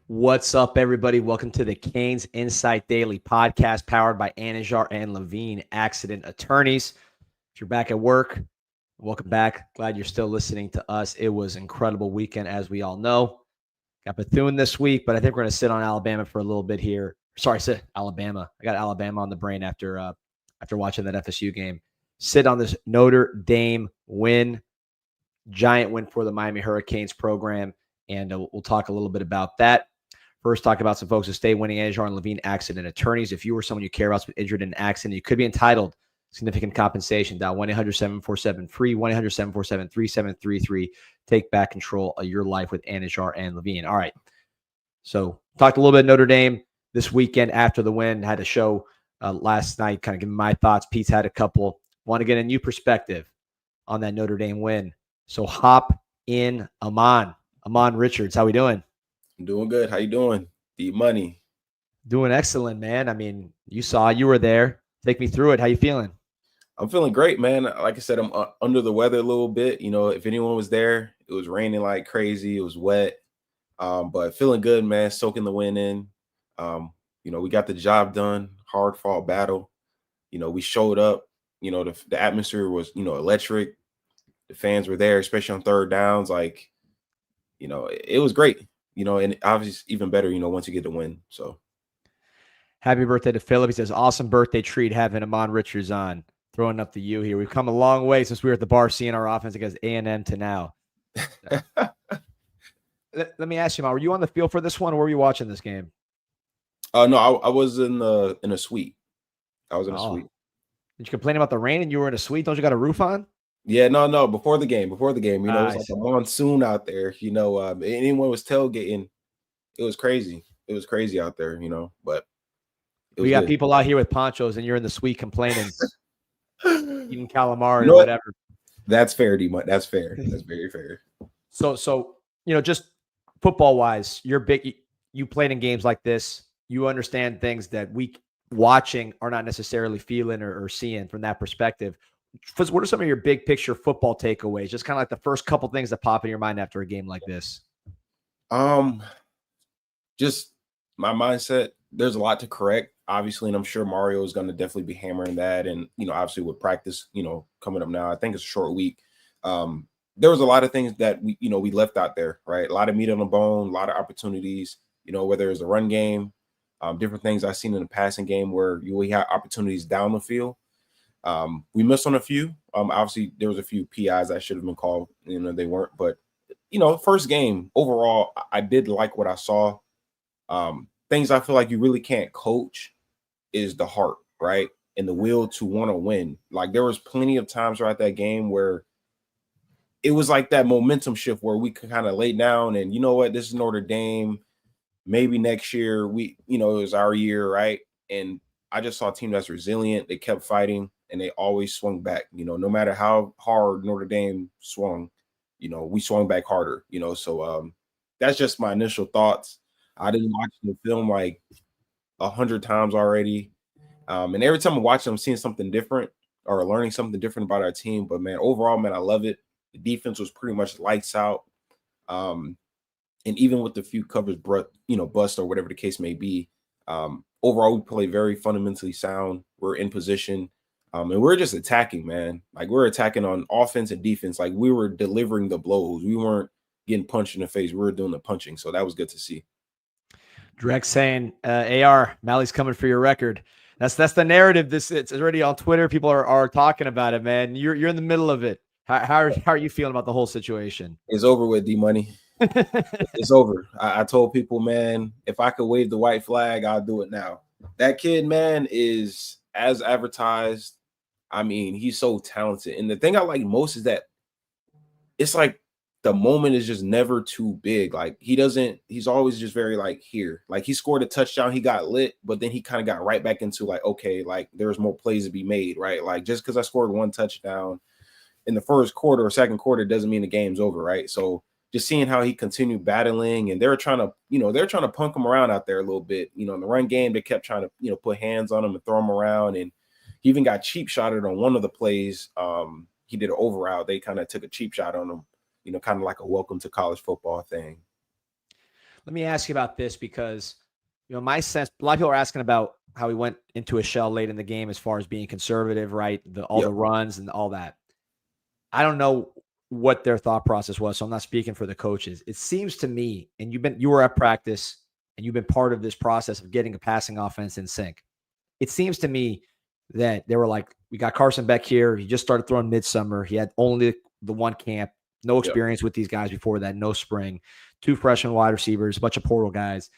What's up, everybody? Welcome to the CanesInSight Daily podcast powered by Anajar and Levine Accident Attorneys. If you're back at work, welcome back. Glad you're still listening to us. It was an incredible weekend, as we all know. Got Bethune this week, but I think we're going to sit on Alabama for a little bit here. Sorry, sit Alabama. I got Alabama on the brain after watching that FSU game. Sit on this Notre Dame win. Giant win for the Miami Hurricanes program, and we'll talk a little bit about that. First, talk about some folks who stay winning Anajar and Levine Accident Attorneys. If you or someone you care about has been injured in an accident, you could be entitled significant compensation. Dial 1-800-747-FREE, 1-800-747-3733. Take back control of your life with Anajar and Levine. All right. So talked a little bit of Notre Dame this weekend after the win. Had a show last night, kind of giving my thoughts. Pete's had a couple. Want to get a new perspective on that Notre Dame win. So hop in, Ahmmon Richards. How we doing? I'm doing good. How you doing? Deep money. Doing excellent, man. I mean, you were there. Take me through it. How you feeling? I'm feeling great, man. Like I said, I'm under the weather a little bit. You know, if anyone was there, it was raining like crazy. It was wet, but feeling good, man. Soaking the wind in. We got the job done. Hard fought battle. We showed up. The atmosphere was, electric. The fans were there, especially on third downs. It was great. And obviously even better, once you get the win. So happy birthday to Philip. He says, awesome birthday treat having Ahmmon Richards on. Throwing up the U here. We've come a long way since we were at the bar seeing our offense against A&M to now. Let me ask you, Ma, were you on the field for this one, or were you watching this game? No, I was in a suite. I was in a suite. Did you complain about the rain and you were in a suite? Don't you got a roof on? Yeah, no. Before the game, it was like a monsoon out there. Anyone was tailgating. It was crazy. It was crazy out there. But we got people out here with ponchos, and you're in the suite complaining, eating calamari or whatever. That's fair, D-Mutt. That's fair. That's very fair. So just football wise, you're big. You played in games like this. You understand things that we watching are not necessarily feeling or seeing from that perspective. What are some of your big picture football takeaways? Just kind of like the first couple things that pop in your mind after a game like this. Just my mindset. There's a lot to correct, obviously, and I'm sure Mario is going to definitely be hammering that. And obviously with practice, coming up now, I think it's a short week. There was a lot of things that we left out there, right? A lot of meat on the bone, a lot of opportunities. Whether it's the run game, different things I've seen in the passing game where we had opportunities down the field. We missed on a few. Obviously, there was a few PIs that should have been called. They weren't. But, first game, overall, I did like what I saw. Things I feel like you really can't coach is the heart, right? And the will to want to win. Like, there was plenty of times throughout that game where it was like that momentum shift where we could kind of lay down and, this is Notre Dame. Maybe next year, it was our year, right? And I just saw a team that's resilient. They kept fighting. And they always swung back, no matter how hard Notre Dame swung, we swung back harder, So that's just my initial thoughts. I didn't watch the film like 100 times already. And every time I watch it, I'm seeing something different or learning something different about our team. But, man, overall, man, I love it. The defense was pretty much lights out. And even with the few covers, bust or whatever the case may be, overall, we play very fundamentally sound. We're in position. And we're just attacking, man. Like, we're attacking on offense and defense. Like, we were delivering the blows. We weren't getting punched in the face. We were doing the punching. So that was good to see. Drek saying, AR, Mally's coming for your record. That's the narrative. It's already on Twitter. People are talking about it, man. You're in the middle of it. How are you feeling about the whole situation? It's over with, D-Money. It's over. I told people, man, if I could wave the white flag, I'll do it now. That kid, man, is as advertised. I mean, he's so talented. And the thing I like most is that it's like the moment is just never too big. Like, he's always just very like here. Like, he scored a touchdown, he got lit, but then he kind of got right back into like, okay, like there's more plays to be made, right? Like, just because I scored one touchdown in the first quarter or second quarter doesn't mean the game's over, right? So just seeing how he continued battling, and they're trying to punk him around out there a little bit. In the run game, they kept trying to, put hands on him and throw him around, and he even got cheap shotted on one of the plays. He did an over route. They kind of took a cheap shot on him, kind of like a welcome to college football thing. Let me ask you about this because, my sense, a lot of people are asking about how he went into a shell late in the game as far as being conservative, right? All the runs and all that. I don't know what their thought process was, so I'm not speaking for the coaches. It seems to me, and you were at practice and you've been part of this process of getting a passing offense in sync. It seems to me that they were like, we got Carson Beck here. He just started throwing midsummer. He had only the one camp, no experience with these guys before that, no spring, 2 freshman wide receivers, a bunch of portal guys.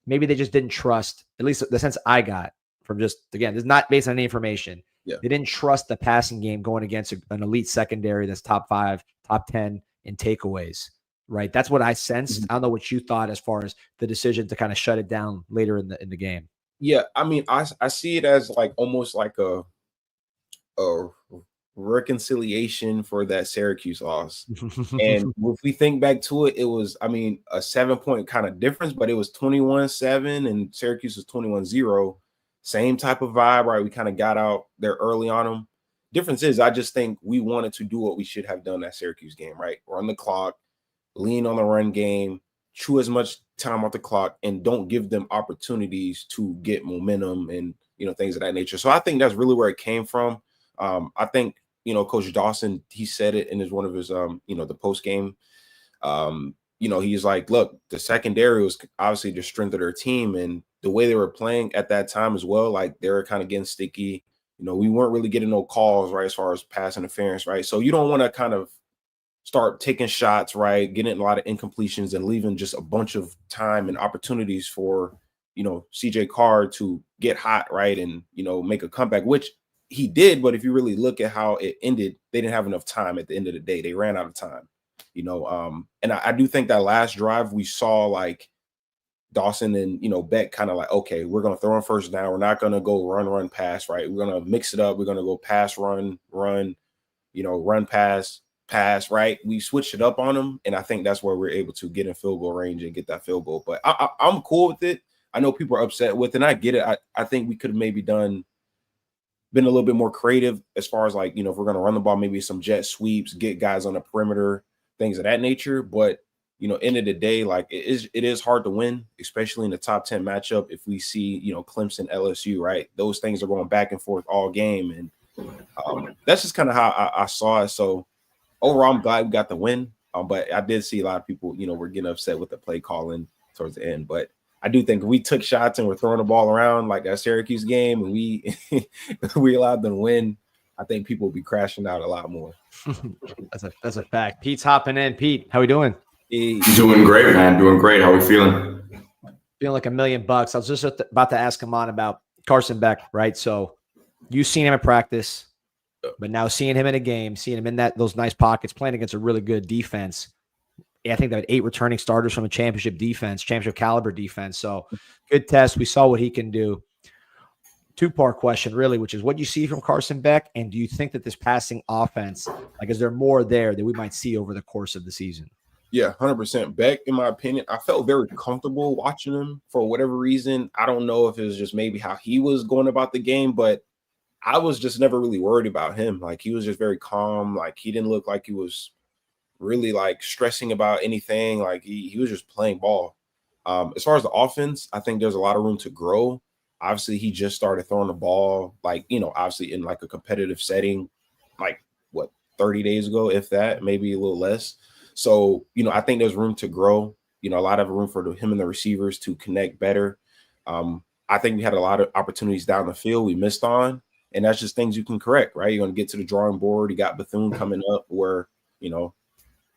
Maybe they just didn't trust, at least the sense I got from just, again, this is not based on any information. Yeah. They didn't trust the passing game going against an elite secondary that's top 5, top 10 in takeaways, right? That's what I sensed. I don't know what you thought as far as the decision to kind of shut it down later in the game. Yeah, I mean, I see it as like almost like a reconciliation for that Syracuse loss. And if we think back to it, it was, I mean, a 7-point kind of difference, but it was 21-7 and Syracuse was 21-0. Same type of vibe, right? We kind of got out there early on them. Difference is, I just think we wanted to do what we should have done that Syracuse game, right? Run the clock, lean on the run game, chew as much time off the clock, and don't give them opportunities to get momentum and, things of that nature. So I think that's really where it came from. I think, Coach Dawson, he said it in one of his, the post game. He's like, look, the secondary was obviously the strength of their team, and the way they were playing at that time as well, like they were kind of getting sticky. We weren't really getting no calls, right, as far as pass interference, right? So you don't want to kind of start taking shots, right, getting a lot of incompletions and leaving just a bunch of time and opportunities for, CJ Carr to get hot, right, and, make a comeback, which he did. But if you really look at how it ended, they didn't have enough time at the end of the day. They ran out of time, and I do think that last drive we saw like Dawson and, Beck kind of like, okay, we're going to throw on first down. We're not going to go run, pass, right? We're going to mix it up. We're going to go pass, run, run, pass, right? We switched it up on them, and I think that's where we're able to get in field goal range and get that field goal. But I'm cool with it. I know people are upset with it, and I get it. I think we could have maybe been a little bit more creative as far as like, if we're going to run the ball, maybe some jet sweeps, get guys on the perimeter, things of that nature. But, end of the day, like it is hard to win, especially in the top 10 matchup. If we see, Clemson, LSU, right? Those things are going back and forth all game. And that's just kind of how I saw it. So overall, I'm glad we got the win. But I did see a lot of people, were getting upset with the play calling towards the end. But I do think if we took shots and we're throwing the ball around like that Syracuse game and we we allowed them to win, I think people would be crashing out a lot more. That's a fact. Pete's hopping in. Pete, how we doing? Doing great, man. Doing great. How are we feeling? Feeling like $1 million. I was just about to ask Ahmmon about Carson Beck, right? So you've seen him in practice, but now seeing him in a game, seeing him in those nice pockets, playing against a really good defense. I think they had 8 returning starters from a championship caliber defense. So good test. We saw what he can do. 2-part question, really, which is what you see from Carson Beck, and do you think that this passing offense, like, is there more there that we might see over the course of the season? Yeah, 100%. Beck, in my opinion, I felt very comfortable watching him for whatever reason. I don't know if it was just maybe how he was going about the game, but I was just never really worried about him. Like, he was just very calm. Like, he didn't look like he was really like stressing about anything. Like he was just playing ball. As far as the offense, I think there's a lot of room to grow. Obviously, he just started throwing the ball, like, obviously in like a competitive setting, like 30 days ago, if that, maybe a little less. So, I think there's room to grow, a lot of room for him and the receivers to connect better. I think we had a lot of opportunities down the field we missed on, and that's just things you can correct, right? You're going to get to the drawing board. You got Bethune coming up where,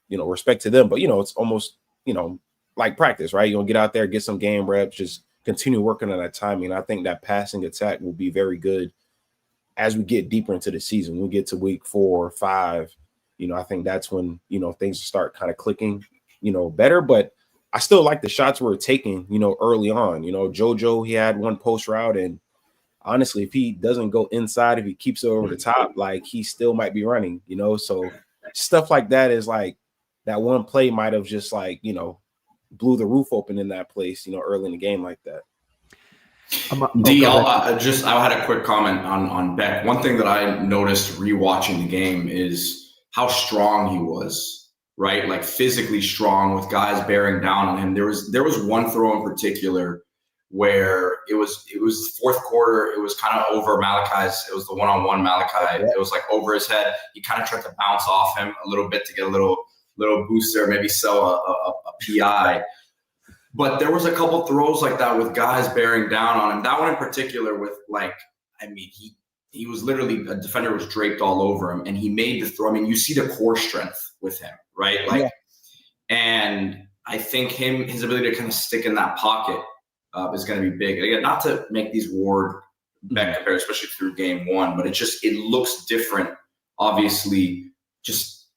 respect to them, but it's almost, like practice, right? You're gonna get out there, get some game reps, just continue working on that timing. And I think that passing attack will be very good as we get deeper into the season. When we get to week 4 or 5, I think that's when, things start kind of clicking, better. But I still like the shots we're taking, early on. JoJo, he had one post route, and honestly, if he doesn't go inside, if he keeps it over the top, like he still might be running, so stuff like that is like that one play might have just like, blew the roof open in that place, early in the game like that. I had a quick comment on Beck. One thing that I noticed rewatching the game is how strong he was right? Like physically strong with guys bearing down on him. There was one throw in particular where it was fourth quarter. It was kind of over Malachi's. It was the one-on-one Malachi. It was like over his head. He kind of tried to bounce off him a little bit to get a little booster, maybe sell a PI. But there was a couple throws like that with guys bearing down on him. That one in particular with he was literally, a defender was draped all over him and he made the throw. I mean, you see the core strength with him, right? Like, and I think his ability to kind of stick in that pocket is going to be big. Again, not to make these Ward Beck compare, especially through game one, but it looks different. Obviously, just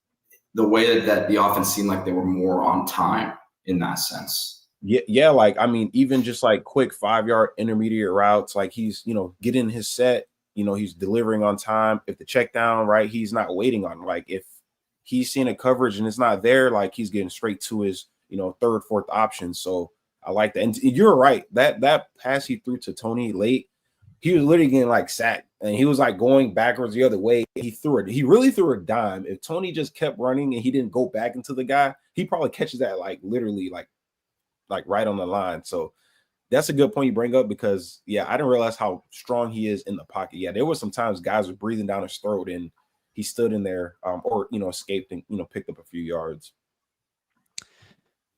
the way that the offense seemed like they were more on time in that sense. Yeah, like, I mean, even just like quick 5-yard intermediate routes, like he's, getting his set, he's delivering on time. If the check down, right, he's not waiting on, like, if he's seeing a coverage and it's not there, like he's getting straight to his, third, fourth option. So I like that. And you're right, that pass he threw to Toney late, he was literally getting like sacked and he was like going backwards the other way. He really threw a dime. If Toney just kept running and he didn't go back into the guy, he probably catches that like literally like right on the line. So that's a good point you bring up because, I didn't realize how strong he is in the pocket. Yeah, there were some times guys were breathing down his throat and he stood in there or, escaped and, picked up a few yards.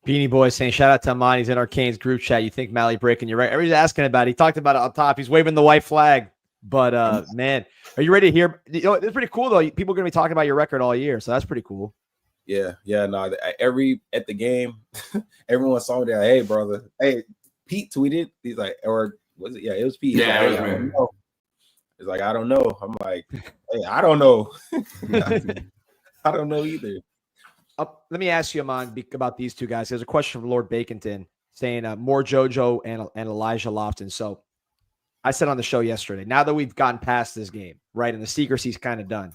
Beanie Boy saying, shout out to Ahmmon. He's in our Canes group chat. You think Mally breaking? You're right. Everybody's asking about it. He talked about it up top. He's waving the white flag. But, man, are you ready to hear? It's pretty cool, though. People are going to be talking about your record all year, so that's pretty cool. Yeah, no. At the game, everyone saw me there. Hey, brother. Hey, Pete tweeted. He's like, or was it? Yeah, it was Pete. Yeah, like, hey, it's like, I don't know. I'm like, hey, I don't know. I don't know either. Let me ask you, Ahmmon, about these two guys. There's a question from Lord Baconton saying more JoJo and Elijah Lofton. So I said on the show yesterday, now that we've gotten past this game, right, and the secrecy's kind of done,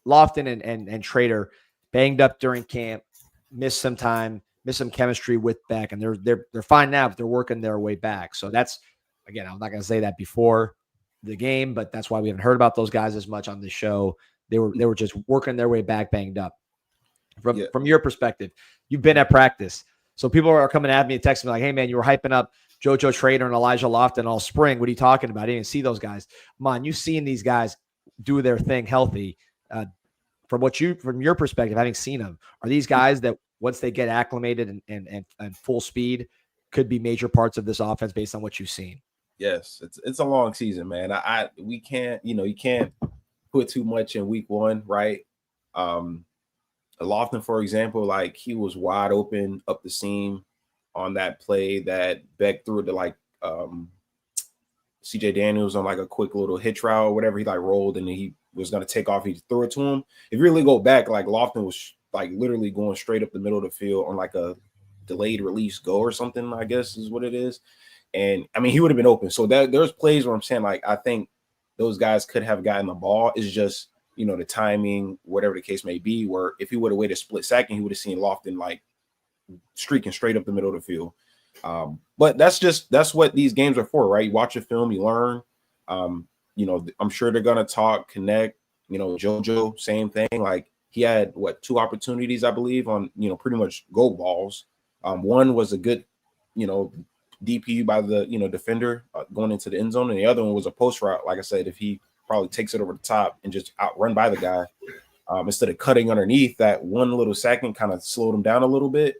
Lofton and Trader banged up during camp, missed some time, missed some chemistry with Beck, and they're fine now, but they're working their way back. So that's, again, I'm not going to say that before the game, but that's why we haven't heard about those guys as much on the show. They were just working their way back, banged up. From your perspective, you've been at practice, so people are coming at me and texting me like, "Hey man, you were hyping up JoJo Trader and Elijah Lofton all spring. What are you talking about? I didn't even see those guys." Ahmmon, you've seen these guys do their thing healthy. From your perspective, having seen them, are these guys that once they get acclimated and full speed could be major parts of this offense based on what you've seen? Yes, it's a long season, man. We can't, you can't put too much in week one, right? Lofton, for example, like he was wide open up the seam on that play that Beck threw to like CJ Daniels on like a quick little hitch route or whatever. He like rolled and then he was going to take off. He threw it to him. If you really go back, like Lofton was like literally going straight up the middle of the field on like a delayed release go or something, I guess is what it is. And I mean, he would have been open. So there's plays where I'm saying, like, I think those guys could have gotten the ball. It's just, the timing, whatever the case may be, where if he would have waited a split second, he would have seen Lofton like streaking straight up the middle of the field. But that's what these games are for, right? You watch a film, you learn. I'm sure they're going to talk, connect. JoJo, same thing. Like he had 2 opportunities, I believe, on, pretty much go balls. One was a good, DP by the, defender going into the end zone. And the other one was a post route. Like I said, if he probably takes it over the top and just outrun by the guy instead of cutting underneath, that one little second kind of slowed him down a little bit.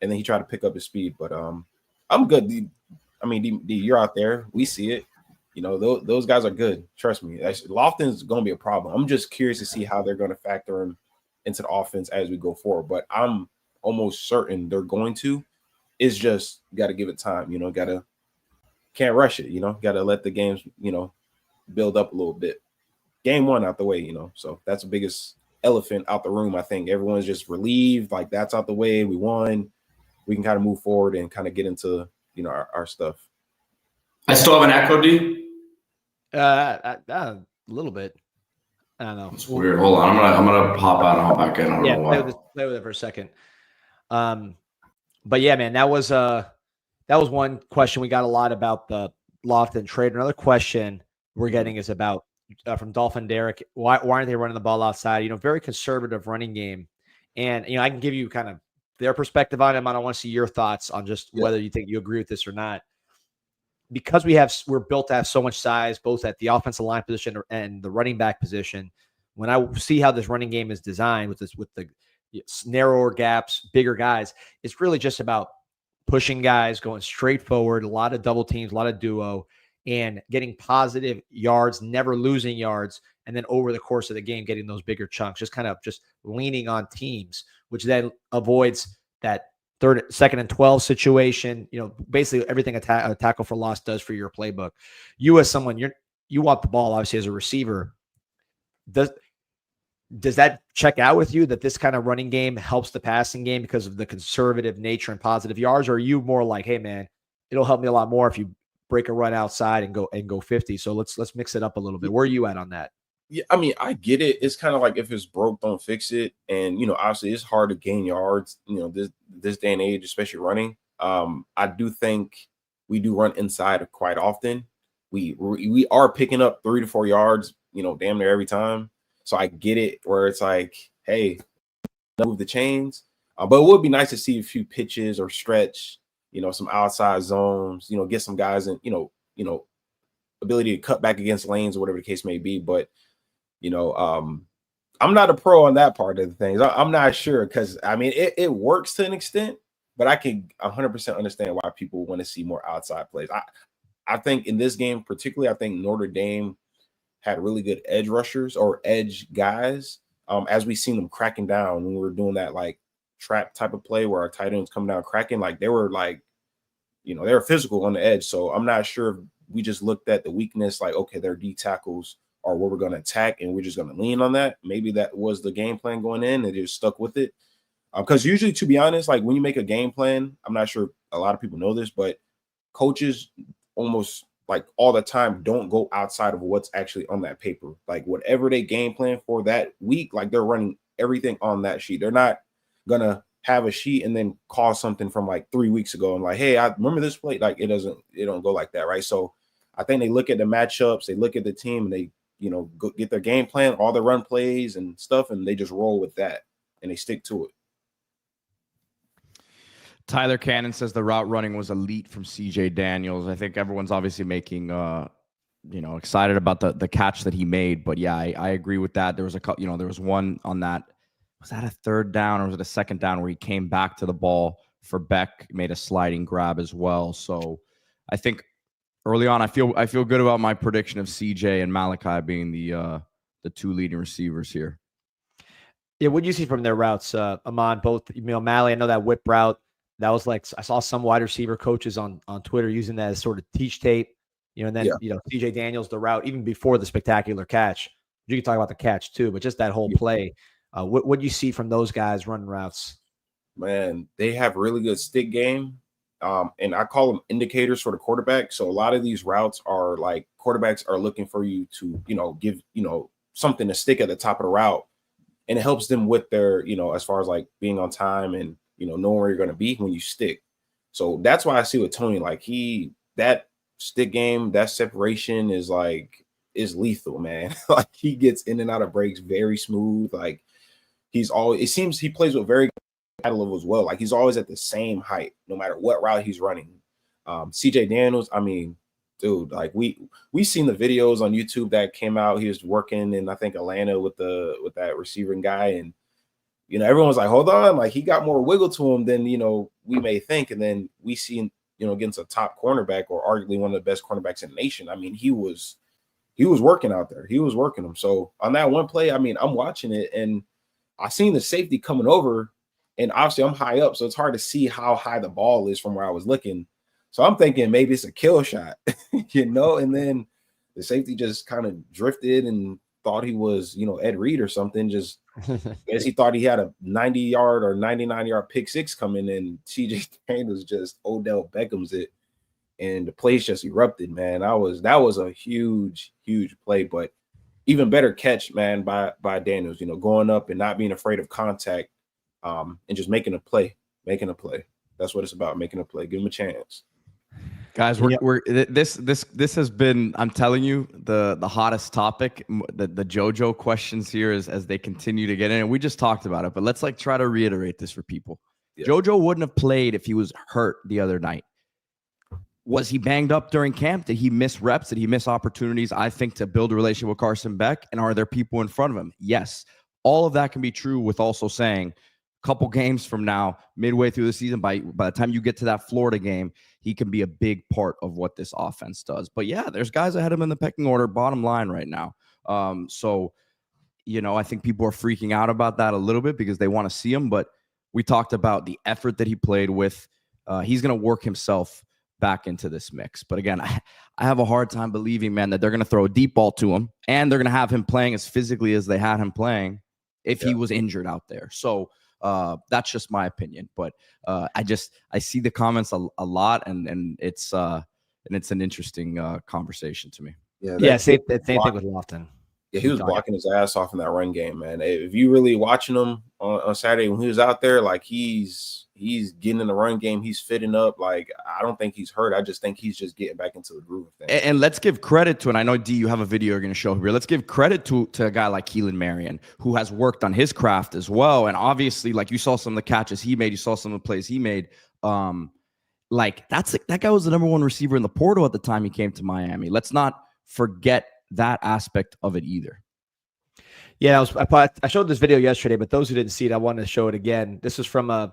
And then he tried to pick up his speed. But I'm good. You're out there. We see it. Those guys are good. Trust me. Lofton's going to be a problem. I'm just curious to see how they're going to factor him into the offense as we go forward. But I'm almost certain they're going to. It's just got to give it time. Can't rush it. Got to let the games, build up a little bit. Game one out the way, So that's the biggest elephant out the room. I think everyone's just relieved. Like that's out the way. We won. We can kind of move forward and kind of get into, our stuff. I still have an echo, D? A little bit. I don't know. It's weird. Hold on. I'm gonna pop out and hop back in. I don't know why. Play with it for a second. But yeah, man, that was one question we got a lot about the Lofton trade. Another question we're getting is about from Dolphin Derek. Why aren't they running the ball outside? Very conservative running game And, I can give you kind of their perspective on them. I don't want to see your thoughts on just whether you think you agree with this or not. Because we're built to have so much size, both at the offensive line position and the running back position. When I see how this running game is designed with the narrower gaps, bigger guys, it's really just about pushing guys, going straight forward, a lot of double teams, a lot of duo, and getting positive yards, never losing yards. And then over the course of the game, getting those bigger chunks, just leaning on teams, which then avoids that second and 12 situation. Basically everything a tackle for loss does for your playbook. You as someone, you want the ball, obviously, as a receiver. Does that check out with you, that this kind of running game helps the passing game because of the conservative nature and positive yards? Or are you more like, hey man, it'll help me a lot more if you break a run outside and go 50. So let's mix it up a little bit. Where are you at on that? Yeah, I mean, I get it. It's kind of like, if it's broke, don't fix it. And, obviously it's hard to gain yards, this day and age, especially running. I do think we do run inside quite often. We are picking up 3 to 4 yards, damn near every time. So I get it, where it's like, hey, move the chains. But it would be nice to see a few pitches or stretch, some outside zones, get some guys in, ability to cut back against lanes or whatever the case may be. But, I'm not a pro on that part of the things. I'm not sure, because, I mean, it works to an extent, but I can 100% understand why people want to see more outside plays. I think in this game particularly, I think Notre Dame had really good edge rushers or edge guys, as we seen them cracking down when we were doing that like trap type of play where our tight ends coming down cracking. Like they were like, they were physical on the edge. So I'm not sure if we just looked at the weakness, like, okay, their D tackles are what we're going to attack, and we're just going to lean on that. Maybe that was the game plan going in, and just stuck with it. Because usually, to be honest, like when you make a game plan, I'm not sure a lot of people know this, but coaches almost like all the time don't go outside of what's actually on that paper. Like whatever they game plan for that week, like they're running everything on that sheet. They're not gonna have a sheet and then call something from like 3 weeks ago and like, hey, I remember this play. Like it don't go like that, right? So I think they look at the matchups, they look at the team, and they go get their game plan, all the run plays and stuff, and they just roll with that and they stick to it. Tyler Cannon says the route running was elite from CJ Daniels. I think everyone's obviously making, excited about the catch that he made. But yeah, I agree with that. There was there was one on that. Was that a third down or was it a second down where he came back to the ball for Beck, made a sliding grab as well. So I think early on, I feel good about my prediction of CJ and Malachi being the two leading receivers here. Yeah, what do you see from their routes, Ahmmon? Both, Mally, I know that whip route. That was like, I saw some wide receiver coaches on Twitter using that as sort of teach tape, and then, CJ Daniels, the route, even before the spectacular catch. You can talk about the catch too, but just that whole play. What do you see from those guys running routes? Man, they have really good stick game. And I call them indicators for the quarterback. So a lot of these routes are like quarterbacks are looking for you to, give, something to stick at the top of the route. And it helps them with their, as far as like being on time and, knowing where you're going to be when you stick. So that's why I see with Toney, like that stick game, that separation is lethal, man. Like he gets in and out of breaks very smooth. Like it seems he plays with very good level as well. Like he's always at the same height, no matter what route he's running. CJ Daniels, I mean, dude, like we seen the videos on YouTube that came out. He was working in, I think, Atlanta with that receiving guy, and everyone's like, hold on, like he got more wiggle to him than we may think. And then we see against a top cornerback, or arguably one of the best cornerbacks in the nation. I mean, he was working out there. He was working them. So on that one play, I mean, I'm watching it and I seen the safety coming over, and obviously I'm high up, so it's hard to see how high the ball is from where I was looking. So I'm thinking maybe it's a kill shot, and then the safety just kind of drifted and thought he was, Ed Reed or something. Just as he thought he had a 90-yard or 99-yard pick six coming in, CJ Daniels just Odell Beckham's it, and the place just erupted, man. That was a huge, huge play, but even better catch, man, by Daniels, going up and not being afraid of contact, and just making a play. That's what it's about, making a play. Give him a chance. Guys, this has been, I'm telling you, the hottest topic. The JoJo questions here as they continue to get in, and we just talked about it, but let's like try to reiterate this for people. Yeah. JoJo wouldn't have played if he was hurt the other night. Was he banged up during camp? Did he miss reps? Did he miss opportunities, I think, to build a relationship with Carson Beck? And are there people in front of him? Yes. All of that can be true with also saying a couple games from now, midway through the season, by the time you get to that Florida game, he can be a big part of what this offense does. But yeah, there's guys ahead of him in the pecking order, bottom line right now. So, you know, I think people are freaking out about that a little bit because they want to see him. But we talked about the effort that he played with. He's going to work himself back into this mix. But again, I have a hard time believing, man, that they're going to throw a deep ball to him and they're going to have him playing as physically as they had him playing if he was injured out there. So that's just my opinion. But I see the comments a lot, and it's an interesting conversation to me. Yeah, same thing with Lofton. Yeah, he was blocking his ass off in that run game, man. If you really watching him on Saturday when he was out there, like he's getting in the run game, he's fitting up. Like I don't think he's hurt. I just think he's just getting back into the groove of things. And let's give credit to, and I know D, you have a video you're going to show here. Let's give credit to a guy like Keelan Marion who has worked on his craft as well. And obviously, like you saw some of the catches he made, you saw some of the plays he made. Like that guy was the number one receiver in the portal at the time he came to Miami. Let's not forget that aspect of it either. Yeah, I showed this video yesterday, but those who didn't see it, I wanted to show it again. This is from my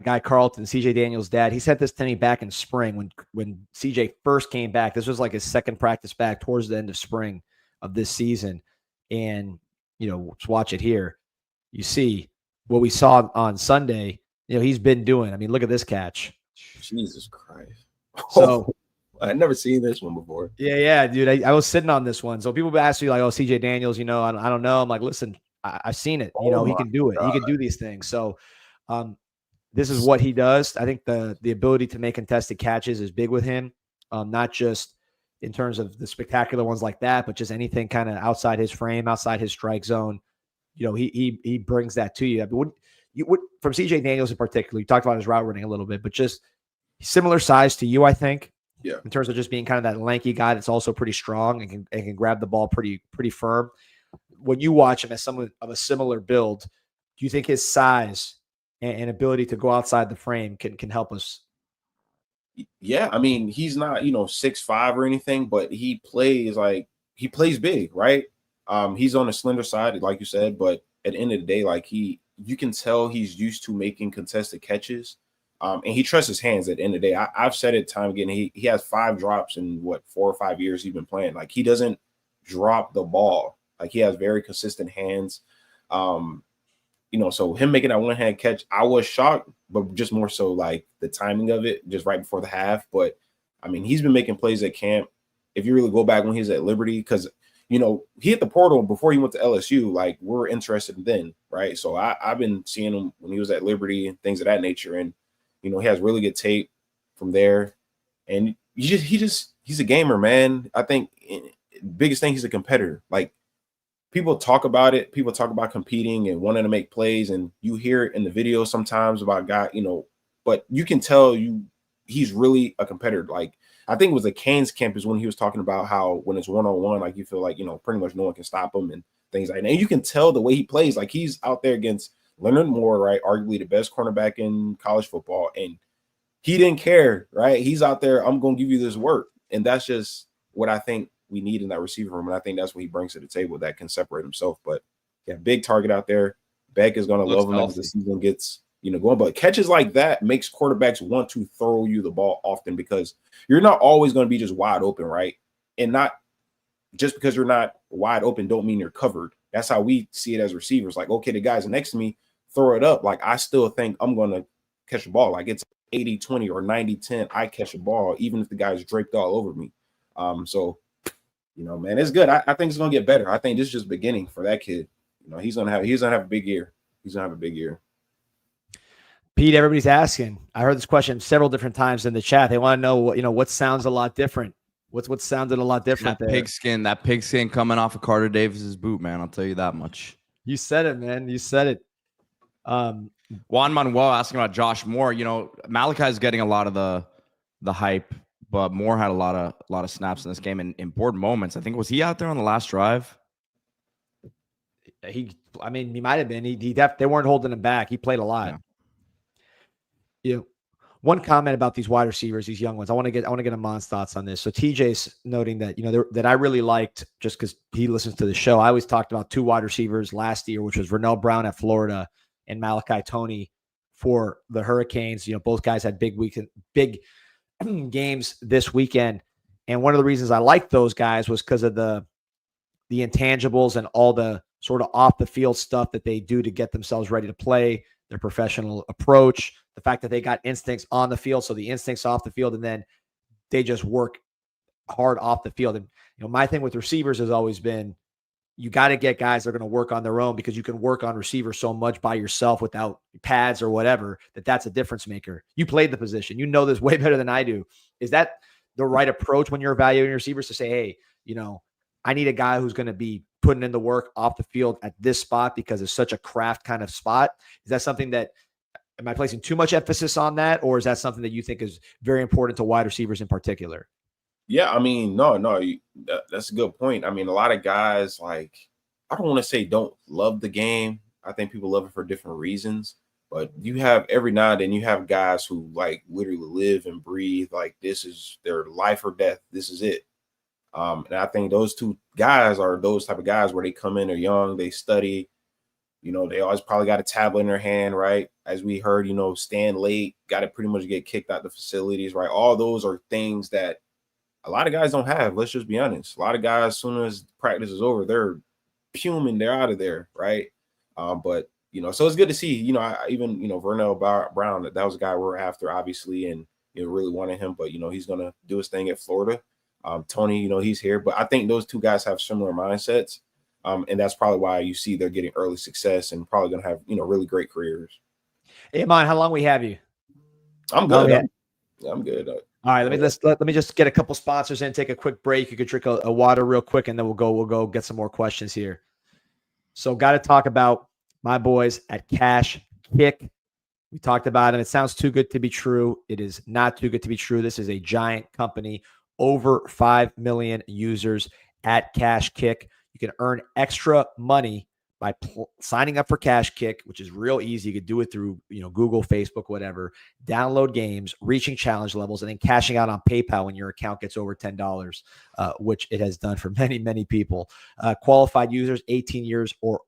guy Carlton, CJ Daniels' dad. He sent this to me back in spring when CJ first came back. This was like his second practice back towards the end of spring of this season. And, you know, let's watch it here. You see what we saw on Sunday, you know, he's been doing. I mean, look at this catch. Jesus Christ. So I'd never seen this one before. Yeah, dude. I was sitting on this one. So people ask you like, oh, CJ Daniels, you know, I don't know. I'm like, listen, I've seen it. You know, he can do it. God. He can do these things. So this is what he does. I think the ability to make contested catches is big with him, not just in terms of the spectacular ones like that, but just anything kind of outside his frame, outside his strike zone. You know, he brings that to you. I mean, from CJ Daniels in particular, you talked about his route running a little bit, but just similar size to you, I think. Yeah, in terms of just being kind of that lanky guy that's also pretty strong and can grab the ball pretty firm. When you watch him as someone of a similar build, do you think his size and ability to go outside the frame can help us? Yeah, I mean, he's not, you know, 6'5" or anything, but he plays big, right? He's on the slender side, like you said, but at the end of the day, like you can tell he's used to making contested catches. And he trusts his hands at the end of the day. I've said it time again. He has 5 drops in 4 or 5 years he's been playing. Like he doesn't drop the ball. Like he has very consistent hands. You know, so him making that one-hand catch, I was shocked, but just more so like the timing of it, just right before the half. But I mean, he's been making plays at camp. If you really go back when he was at Liberty, because you know he hit the portal before he went to LSU. Like we're interested then, right? So I've been seeing him when he was at Liberty and things of that nature, and you know, he has really good tape from there. And he's a gamer, man. I think biggest thing, he's a competitor. Like people talk about it. People talk about competing and wanting to make plays. And you hear it in the video sometimes about guy, you know, but you can tell he's really a competitor. Like I think it was the Canes campus when he was talking about how when it's one-on-one, like you feel like, you know, pretty much no one can stop him and things like that. And you can tell the way he plays, like he's out there against Leonard Moore, right? Arguably the best cornerback in college football. And he didn't care, right? He's out there, I'm going to give you this work. And that's just what I think we need in that receiver room. And I think that's what he brings to the table that can separate himself. But yeah, big target out there. Beck is going to love him as the season gets, you know, going. But catches like that makes quarterbacks want to throw you the ball often because you're not always going to be just wide open, right? And not just because you're not wide open don't mean you're covered. That's how we see it as receivers. Like, okay, the guys next to me, throw it up. Like, I still think I'm going to catch the ball. Like, it's 80-20 or 90-10. I catch a ball, even if the guy's draped all over me. So, you know, man, it's good. I think it's going to get better. I think this is just beginning for that kid. You know, he's going to have a big year. He's going to have a big year. Pete, everybody's asking. I heard this question several different times in the chat. They want to know what, you know, what sounds a lot different. What sounded a lot different that there? That pigskin coming off of Carter Davis's boot, man. I'll tell you that much. You said it, man. You said it. Juan Manuel asking about Josh Moore. You know, Malachi is getting a lot of the hype but Moore had a lot of snaps in this game and important moments. I think, was he out there on the last drive? He might have been. They weren't holding him back. He played a lot. Yeah. One comment about these wide receivers, these young ones. I want to get Ahmmon's thoughts on this. So TJ's noting that, that I really liked, just because he listens to the show. I always talked about 2 wide receivers last year, which was Vernell Brown at Florida and Malachi Toney for the Hurricanes. Both guys had big games this weekend. And one of the reasons I liked those guys was because of the intangibles and all the sort of off the field stuff that they do to get themselves ready to play, their professional approach, the fact that they got instincts on the field, so the instincts off the field, and then they just work hard off the field. And my thing with receivers has always been, you got to get guys that are going to work on their own, because you can work on receivers so much by yourself without pads or whatever, that's a difference maker. You played the position. You know this way better than I do. Is that the right approach when you're evaluating receivers, to say, hey, I need a guy who's going to be putting in the work off the field at this spot because it's such a craft kind of spot? Is that something that, am I placing too much emphasis on that? Or is that something that you think is very important to wide receivers in particular? Yeah, no, that's a good point. A lot of guys, I don't want to say don't love the game. I think people love it for different reasons. But you have, every now and then, you have guys who literally live and breathe, this is their life or death. This is it. And I think those 2 guys are those type of guys where they come in, they're young, they study, they always probably got a tablet in their hand, right? As we heard, stand late, got to pretty much get kicked out the facilities, right? All those are things that a lot of guys don't have. Let's just be honest. A lot of guys, as soon as practice is over, they're fuming, they're out of there, right? But so it's good to see, even Vernell Brown, that was a guy we're after, obviously, and really wanted him, but he's gonna do his thing at Florida. Toney, he's here, but I think those 2 guys have similar mindsets. And that's probably why you see they're getting early success and probably going to have, really great careers. Hey, Ahmmon, how long we have you? I'm good. I'm good. All right. Let me just get a couple sponsors in, take a quick break. You could drink a water real quick, and then we'll go get some more questions here. So got to talk about my boys at Cashkick. We talked about them. It sounds too good to be true. It is not too good to be true. This is a giant company. Over 5 million users at Cashkick. You can earn extra money by signing up for Cashkick, which is real easy. You could do it through Google, Facebook, whatever. Download games, reaching challenge levels, and then cashing out on PayPal when your account gets over $10, which it has done for many, many people. Qualified users, 18 years or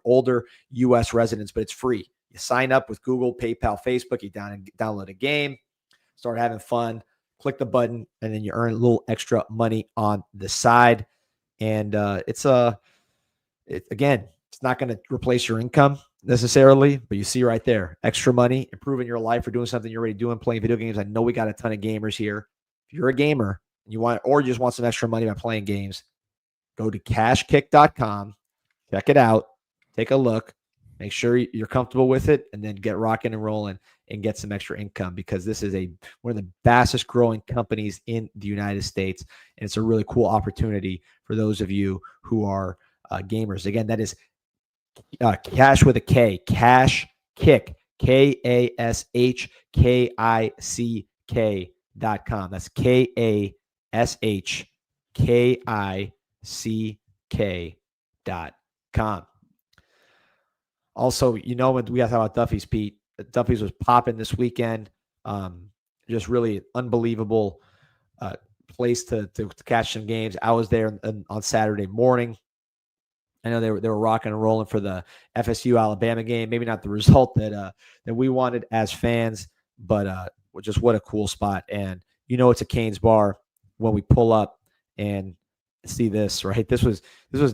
older, U.S. residents, but it's free. You sign up with Google, PayPal, Facebook. You download a game, start having fun. Click the button, and then you earn a little extra money on the side. And it's not going to replace your income necessarily, but you see right there, extra money, improving your life or doing something you're already doing, playing video games. I know we got a ton of gamers here. If you're a gamer and or you just want some extra money by playing games, go to cashkick.com, check it out, take a look, make sure you're comfortable with it, and then get rocking and rolling and get some extra income, because this is one of the fastest growing companies in the United States. And it's a really cool opportunity for those of you who are gamers. Again, that is Cash with a K, Cashkick, KASHKICK.com. That's KASHKICK.com. Also, we got to talk about Duffy's, Pete. Duffy's was popping this weekend. Just really unbelievable place to catch some games. I was there on Saturday morning. I know they were rocking and rolling for the FSU Alabama game. Maybe not the result that we wanted as fans, but just what a cool spot. And it's a Canes bar when we pull up and see this, right? This was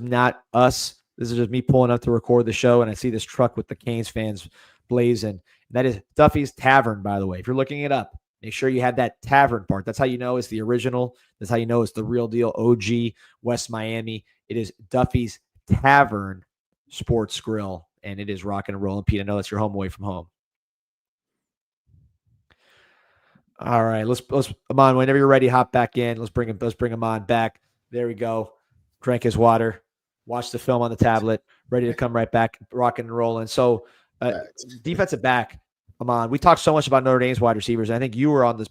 not us. This is just me pulling up to record the show, and I see this truck with the Canes fans blazing. That is Duffy's Tavern, by the way. If you're looking it up, make sure you have that tavern part. That's how you know it's the original. That's how you know it's the real deal, OG West Miami. It is Duffy's Tavern Sports Grill, and it is rocking and rolling. Pete, I know that's your home away from home. All right, let's Ahmmon, whenever you're ready, hop back in. Let's bring Ahmmon back. There we go. Drank his water. Watch the film on the tablet. Ready to come right back, rocking and rolling. So, defensive back, Ahmmon. We talked so much about Notre Dame's wide receivers. I think you were on the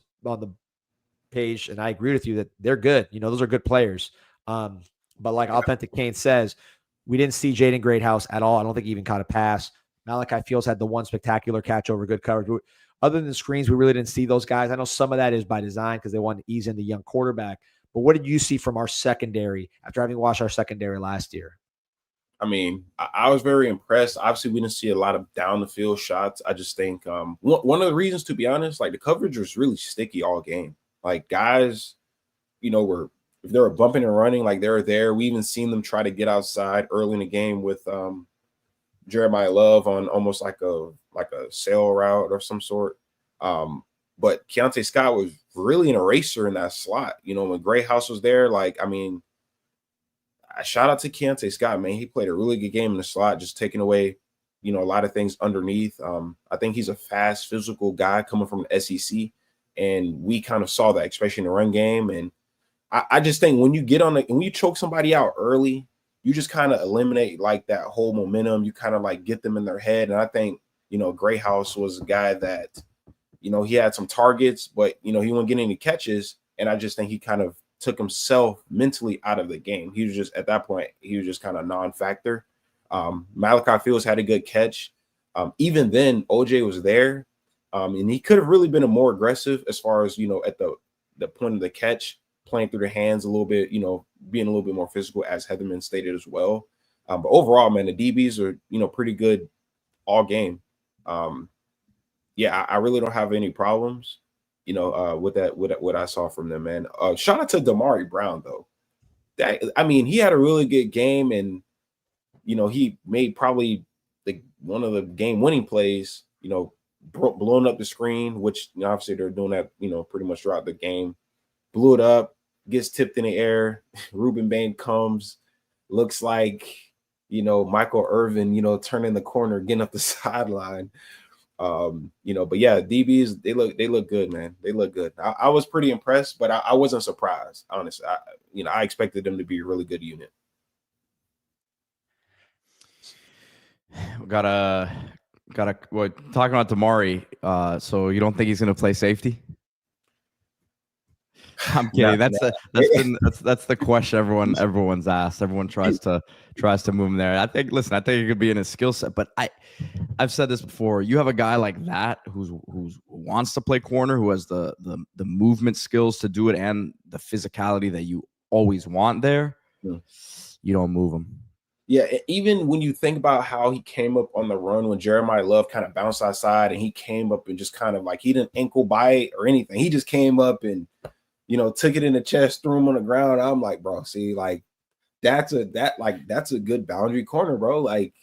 page, and I agree with you that they're good. Those are good players. But like Authentic Kane says, we didn't see Jaden Greathouse at all. I don't think he even caught a pass. Malachi Fields had the one spectacular catch over good coverage. Other than the screens, we really didn't see those guys. I know some of that is by design because they wanted to ease in the young quarterback. But what did you see from our secondary after having watched our secondary last year? I mean, I was very impressed. Obviously, we didn't see a lot of down the field shots. I just think one of the reasons, to be honest, like the coverage was really sticky all game. Like guys, if they were bumping and running, like they were there. We even seen them try to get outside early in the game with Jeremiah Love on almost like a sail route or some sort. But Keontra Scott was really an eraser in that slot. When Greathouse was there, I shout out to Keontra Scott, man. He played a really good game in the slot, just taking away, a lot of things underneath. I think he's a fast, physical guy coming from the SEC, and we kind of saw that, especially in the run game. And I just think when you when you choke somebody out early, you just kind of eliminate like that whole momentum. You kind of like get them in their head. And I think, Greathouse was a guy that, he had some targets, but, he wouldn't get any catches. And I just think he kind of took himself mentally out of the game. He was just, at that point, he was just kind of non-factor. Malachi Fields had a good catch. Even then, OJ was there. And he could have really been more aggressive as far as, at the point of the catch, playing through the hands a little bit, being a little bit more physical, as Heatherman stated as well. But overall, man, the DBs are, pretty good all game. I really don't have any problems, with what I saw from them, man. Shout out to Damari Brown, though. He had a really good game, and, he made probably one of the game-winning plays, blowing up the screen, which obviously they're doing that, pretty much throughout the game. Blew it up, gets tipped in the air. Ruben Bain comes, looks like, Michael Irvin, turning the corner, getting up the sideline. But yeah, DBs, they look good, man. They look good. I was pretty impressed, but I wasn't surprised, honestly. I expected them to be a really good unit. We gotta talking about Damari. So you don't think he's gonna play safety? I'm kidding. That's the question everyone's asked. Everyone tries to move him there. I think it could be in his skill set, but I've said this before. You have a guy like that who wants to play corner, who has the movement skills to do it and the physicality that you always want there. Yeah. You don't move him. Yeah, even when you think about how he came up on the run when Jeremiah Love kind of bounced outside and he came up and just kind of like he didn't ankle bite or anything. He just came up and took it in the chest, threw him on the ground. I'm like, bro, see, like that's a good boundary corner, bro. Like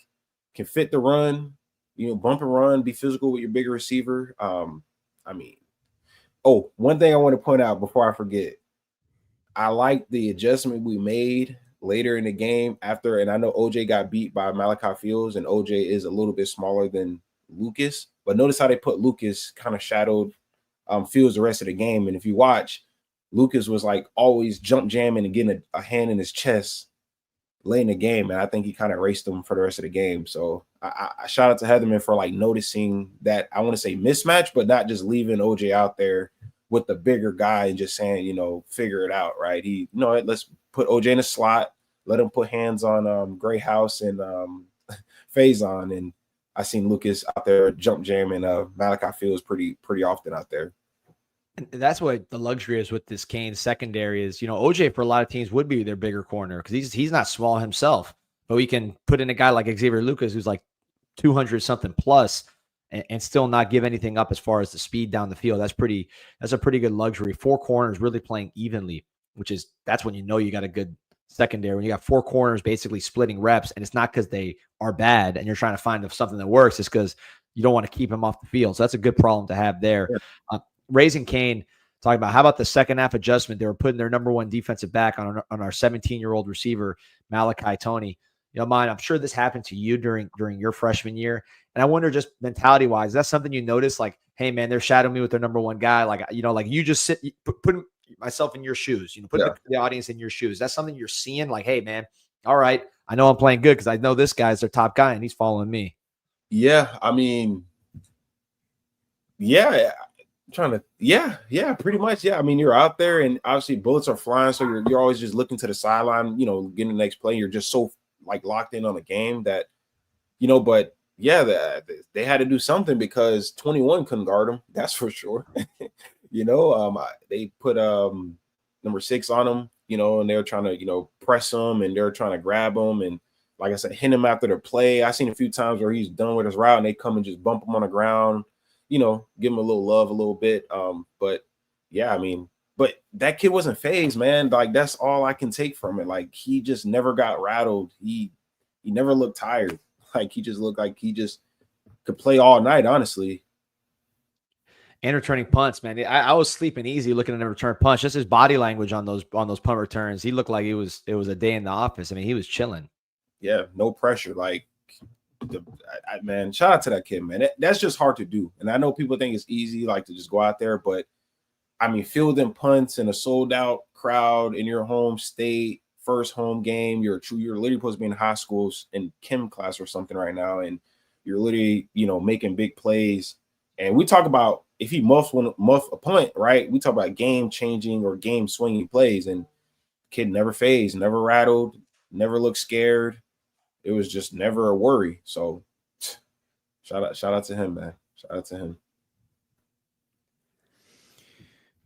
can fit the run, bump and run, be physical with your bigger receiver. One thing I want to point out before I forget, I like the adjustment we made later in the game after, and I know OJ got beat by Malachi Fields, and OJ is a little bit smaller than Lucas, but notice how they put Lucas kind of shadowed Fields the rest of the game. And if you watch, Lucas was like always jump jamming and getting a hand in his chest late in the game, and I think he kind of raced him for the rest of the game. So I shout out to Heatherman for like noticing that, I want to say mismatch, but not just leaving OJ out there with the bigger guy and just saying, figure it out, right? He, let's put OJ in a slot, let him put hands on Greathouse and Faison, and I seen Lucas out there jump jamming Malachi Fields pretty often out there. And that's what the luxury is with this Canes secondary is, OJ for a lot of teams would be their bigger corner because he's not small himself, but we can put in a guy like Xavier Lucas who's like 200 something plus and still not give anything up as far as the speed down the field. That's a pretty good luxury. Four corners really playing evenly, that's when you got a good secondary. When you got four corners basically splitting reps, and it's not because they are bad and you're trying to find something that works. It's because you don't want to keep them off the field. So that's a good problem to have there. Yeah. Raising Kane, talking about how about the second half adjustment? They were putting their number one defensive back on our 17-year-old receiver, Malachi Toney. I'm sure this happened to you during your freshman year. And I wonder, just mentality wise, is that something you notice? Like, hey man, they're shadowing me with their number one guy. Like, like you just put myself in your shoes, put the audience in your shoes. That's something you're seeing. Like, hey man, all right, I know I'm playing good because I know this guy's their top guy and he's following me. Yeah. Yeah, pretty much. Yeah, I mean, you're out there, and obviously bullets are flying, so you're always just looking to the sideline, getting the next play. You're just so like locked in on the game that, but yeah, they had to do something because 21 couldn't guard them. That's for sure. They put number 6 on them, and they're trying to press them, and they're trying to grab them, and like I said, hit him after the play. I've seen a few times where he's done with his route, and they come and just bump him on the ground. Give him a little love a little bit. But yeah, I mean, but that kid wasn't phased, man. Like, that's all I can take from it. Like, he just never got rattled. He never looked tired. Like, he just looked like he just could play all night, honestly. And returning punts, man. I was sleeping easy looking at a return punch. Just his body language on those punt returns. He looked like it was a day in the office. I mean, he was chilling. Yeah, no pressure. Like, man, shout out to that kid, man. That's just hard to do. And I know people think it's easy, like, to just go out there, but I mean, fielding punts in a sold out crowd in your home state, first home game. You're literally supposed to be in high schools in chem class or something right now, and you're literally making big plays. And we talk about if he muff a punt, right? We talk about game changing or game swinging plays, and kid never phased, never rattled, never looked scared. It was just never a worry. So shout out to him, man. Shout out to him.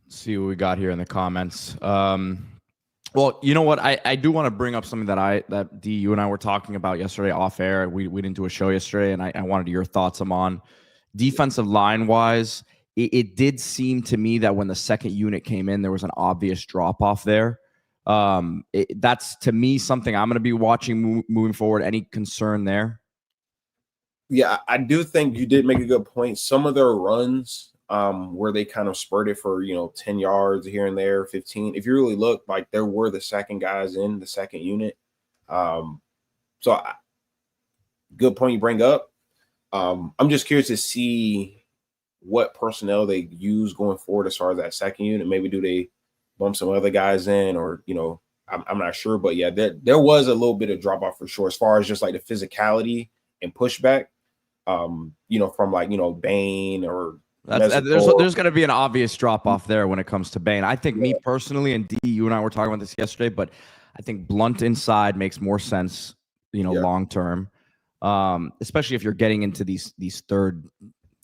Let's see what we got here in the comments. Well, you know what? I do want to bring up something that D, you and I were talking about yesterday off air. We didn't do a show yesterday, and I wanted your thoughts on defensive line wise. It did seem to me that when the second unit came in, there was an obvious drop off there. That's to me something I'm going to be watching moving forward. Any concern there? Yeah, I do think you did make a good point. Some of their runs where they kind of spurted for 10 yards here and there, 15. If you really look, like, there were the second guys in the second unit. Good point you bring up. I'm just curious to see what personnel they use going forward as far as that second unit. Maybe do they bump some other guys in, or I'm not sure, but yeah, there was a little bit of drop off for sure as far as just like the physicality and pushback. From like Bain or there's going to be an obvious drop off there when it comes to Bain. I think me personally, and D, you and I were talking about this yesterday, but I think Blunt inside makes more sense, long term, especially if you're getting into these third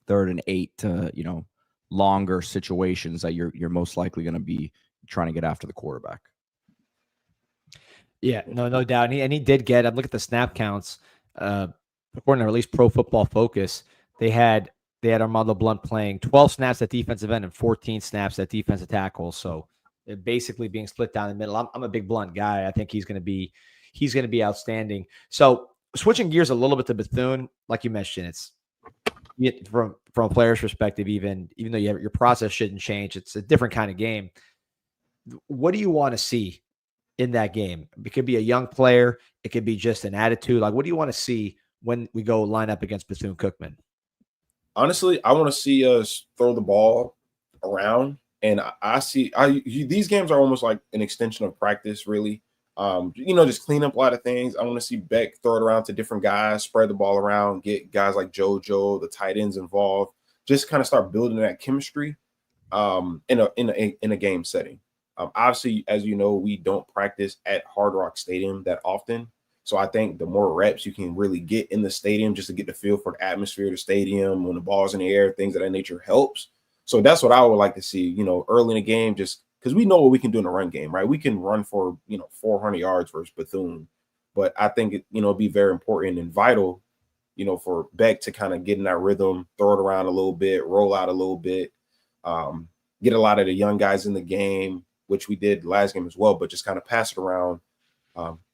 and 8 to longer situations that you're most likely going to be trying to get after the quarterback. Yeah, no doubt. And he did get, I'm looking at the snap counts, according to at least Pro Football Focus, they had Armando Blunt playing 12 snaps at defensive end and 14 snaps at defensive tackle. So it basically being split down the middle. I'm a big Blunt guy. I think he's going to be outstanding. So switching gears a little bit to Bethune, like you mentioned, it's from a player's perspective, even though your process shouldn't change, it's a different kind of game. What do you want to see in that game? It could be a young player. It could be just an attitude. Like, what do you want to see when we go line up against Bethune-Cookman? Honestly, I want to see us throw the ball around, and these games are almost like an extension of practice, really. Just clean up a lot of things. I want to see Beck throw it around to different guys, spread the ball around, get guys like JoJo, the tight ends involved, just kind of start building that chemistry in a game setting. Obviously, as you know, we don't practice at Hard Rock Stadium that often. So I think the more reps you can really get in the stadium just to get the feel for the atmosphere of the stadium, when the ball's in the air, things of that nature helps. So that's what I would like to see, early in the game, just because we know what we can do in the run game, right? We can run for, 400 yards versus Bethune. But I think it'd be very important and vital, for Beck to kind of get in that rhythm, throw it around a little bit, roll out a little bit, get a lot of the young guys in the game, which we did last game as well, but just kind of pass it around.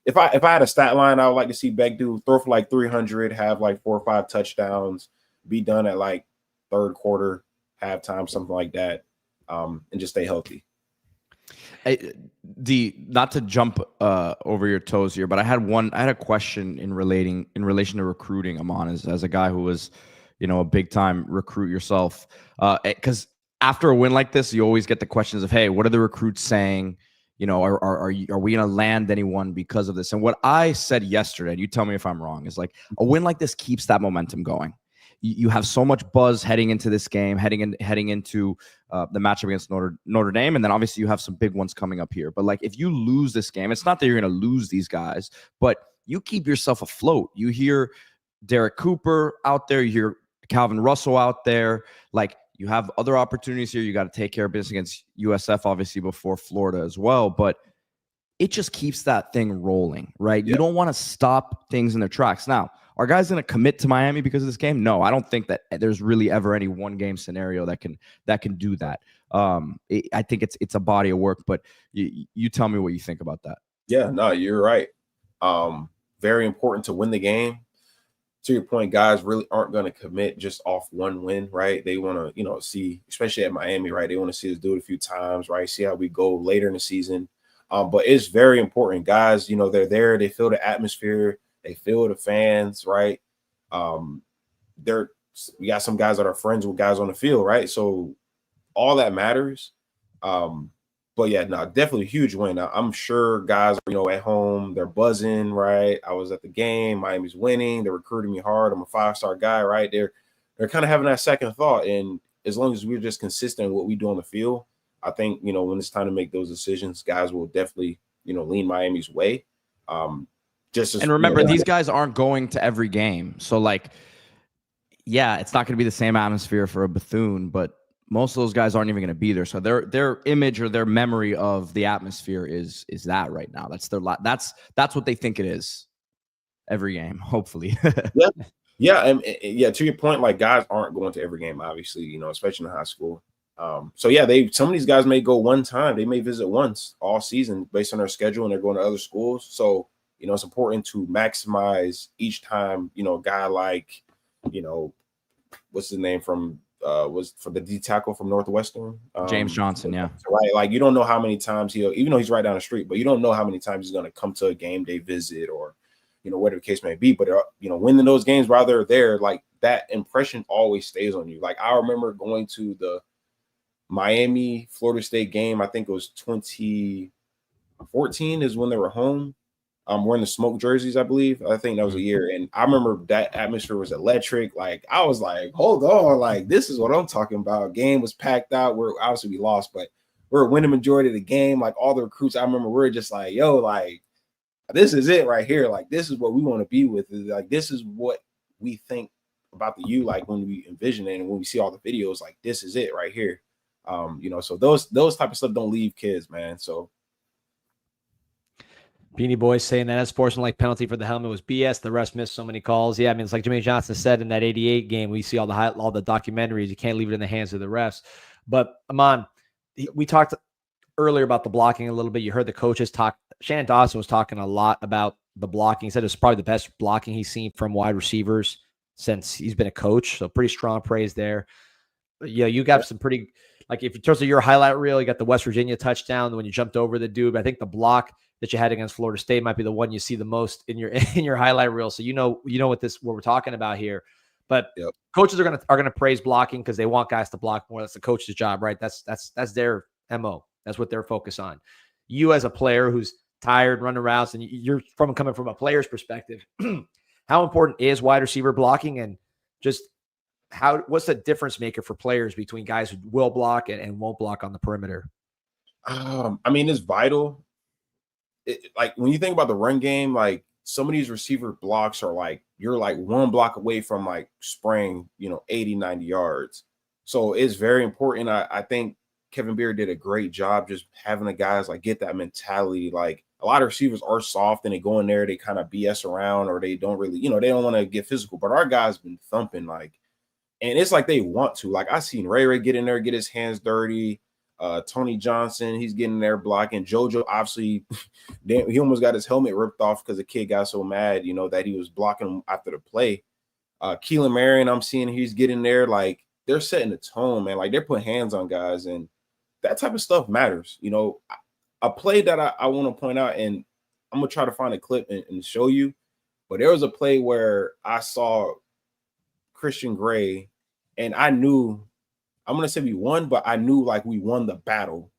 If I had a stat line, I would like to see Beck throw for like 300, have like 4 or 5 touchdowns, be done at like third quarter, halftime, something like that, and just stay healthy. Not to jump over your toes here, but I had a question in relation to recruiting, Ahmmon, as a guy who was, a big time recruit yourself, because after a win like this, you always get the questions of, hey, what are the recruits saying? Are we going to land anyone because of this? And what I said yesterday, and you tell me if I'm wrong, is like a win like this keeps that momentum going. you have so much buzz heading into this game, heading into the matchup against Notre Dame, and then obviously you have some big ones coming up here. But like, if you lose this game, it's not that you're going to lose these guys, but you keep yourself afloat. You hear Derek Cooper out there, you hear Calvin Russell out there. Like, you have other opportunities here. You got to take care of business against USF, obviously, before Florida as well. But it just keeps that thing rolling, right? You don't want to stop things in their tracks. Now, are guys going to commit to Miami because of this game? No, I don't think that there's really ever any one game scenario that can do that. I think it's a body of work, but you tell me what you think about that. Yeah, no, you're right. Very important to win the game. To your point, guys really aren't going to commit just off one win, right? They want to, see, especially at Miami, right? They want to see us do it a few times, right? See how we go later in the season. But it's very important, guys. They're there. They feel the atmosphere. They feel the fans, right? We got some guys that are friends with guys on the field, right? So all that matters. But yeah, no, definitely a huge win. Now, I'm sure guys, at home, they're buzzing, right? I was at the game. Miami's winning. They're recruiting me hard. I'm a 5-star guy, right? They're kind of having that second thought. And as long as we're just consistent in what we do on the field, I think, when it's time to make those decisions, guys will definitely, lean Miami's way. And remember, these guys aren't going to every game. So, like, yeah, it's not going to be the same atmosphere for a Bethune, but most of those guys aren't even going to be there. So their image or their memory of the atmosphere is that right now. That's what they think it is every game, hopefully. Yeah. And to your point, like, guys aren't going to every game, obviously, especially in high school. So yeah, some of these guys may go one time. They may visit once all season based on their schedule, and they're going to other schools. So, it's important to maximize each time, a guy like, what's his name from was for the D tackle from Northwestern, James Johnson. Yeah. Right. Like, you don't know how many times even though he's right down the street, but you don't know how many times he's going to come to a game day visit or, whatever the case may be. But, winning those games while they're there, like, that impression always stays on you. Like, I remember going to the Miami Florida State game. I think it was 2014 is when they were home. Wearing the smoke jerseys, I believe. I think that was a year. And I remember that atmosphere was electric. Like, I was like, hold on. Like, this is what I'm talking about. Game was packed out. Obviously we lost, but we're winning majority of the game. Like, all the recruits, I remember we're just like, yo, like, this is it right here. Like, this is what we want to be with. Like, this is what we think about the U. Like, when we envision it and when we see all the videos, like, this is it right here. So those type of stuff don't leave kids, man. So Beanie Boys saying that sportsmanlike penalty for the helmet was BS. The refs missed so many calls. Yeah, I mean, it's like Jermaine Johnson said in that 88 game. We see all the documentaries. You can't leave it in the hands of the refs. But Ahmmon, we talked earlier about the blocking a little bit. You heard the coaches talk. Shannon Dawson was talking a lot about the blocking. He said it was probably the best blocking he's seen from wide receivers since he's been a coach. So pretty strong praise there. But yeah, you got some pretty, like, if in terms of your highlight reel, you got the West Virginia touchdown when you jumped over the dude. But I think the block that you had against Florida State might be the one you see the most in your highlight reel. So what we're talking about here. But coaches are gonna praise blocking because they want guys to block more. That's the coach's job, right? That's their MO. That's what they're focused on. You as a player who's tired, running routes, and you're coming from a player's perspective, how important is wide receiver blocking, and just what's the difference maker for players between guys who will block and won't block on the perimeter? I mean, it's vital. Like, when you think about the run game, like, some of these receiver blocks are like, you're like one block away from like spraying, 80, 90 yards. So it's very important. I think Kevin Beard did a great job just having the guys like get that mentality. Like, a lot of receivers are soft and they go in there, they kind of BS around, or they don't really, they don't want to get physical. But our guys been thumping, like, and it's like they want to. Like, I seen Ray get in there, get his hands dirty. Tony Johnson, he's getting there blocking. JoJo, obviously, he almost got his helmet ripped off because the kid got so mad, that he was blocking him after the play. Keelan Marion, I'm seeing he's getting there. Like, they're setting the tone, man. Like, they're putting hands on guys, and that type of stuff matters. A play that I want to point out, and I'm going to try to find a clip and show you, but there was a play where I saw Christian Gray, and I knew, I'm going to say we won, but I knew like we won the battle.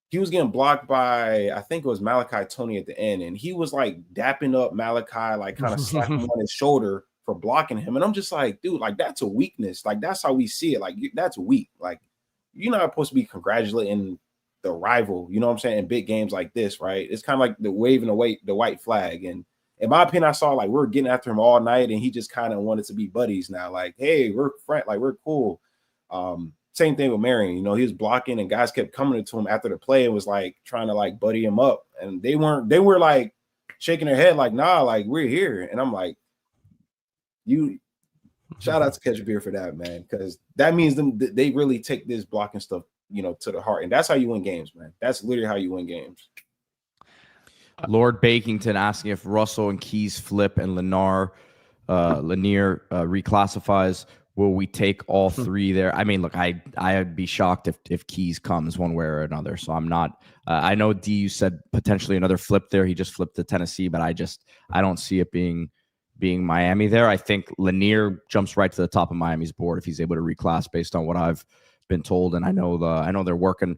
He was getting blocked by, I think it was Malachi Toney at the end, and he was like dapping up Malachi, like kind of slapping him on his shoulder for blocking him. And I'm just like, dude, like that's a weakness. Like that's how we see it. Like that's weak. Like you're not supposed to be congratulating the rival, you know what I'm saying, in big games like this, right? It's kind of like the waving the white flag. And in my opinion, I saw like we're getting after him all night, and he just kind of wanted to be buddies now. Like, hey, we're friends, like we're cool. Same thing with Marion, you know, he was blocking and guys kept coming to him after the play and was like trying to like buddy him up. And they were like shaking their head like, nah, like we're here. And I'm like, shout out to Catch a Beer for that, man, because that means they really take this blocking stuff, you know, to the heart. And that's how you win games, man. That's literally how you win games. Lord Bakington asking if Russell and Keys flip and Lanier reclassifies. Will we take all three there? I mean, look, I'd be shocked if Keys comes one way or another. So I'm not. I know D, you said potentially another flip there. He just flipped to Tennessee, but I don't see it being Miami there. I think Lanier jumps right to the top of Miami's board if he's able to reclass based on what I've been told. And I know they're working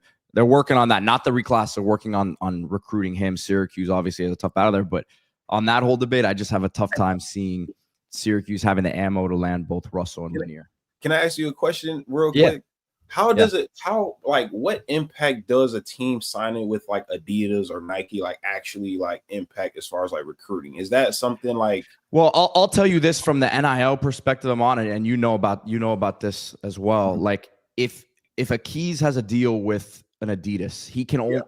on that. Not the reclass, they're working on recruiting him. Syracuse obviously has a tough battle there, but on that whole debate, I just have a tough time seeing Syracuse having the ammo to land both Russell and Lanier. Can I ask you a question real quick? What impact does a team signing with like Adidas or Nike like actually like impact as far as like recruiting? Is that something like? Well, I'll tell you this from the NIL perspective I'm on it, and you know about this as well. Mm-hmm. Like if a Keys has a deal with an Adidas, he can only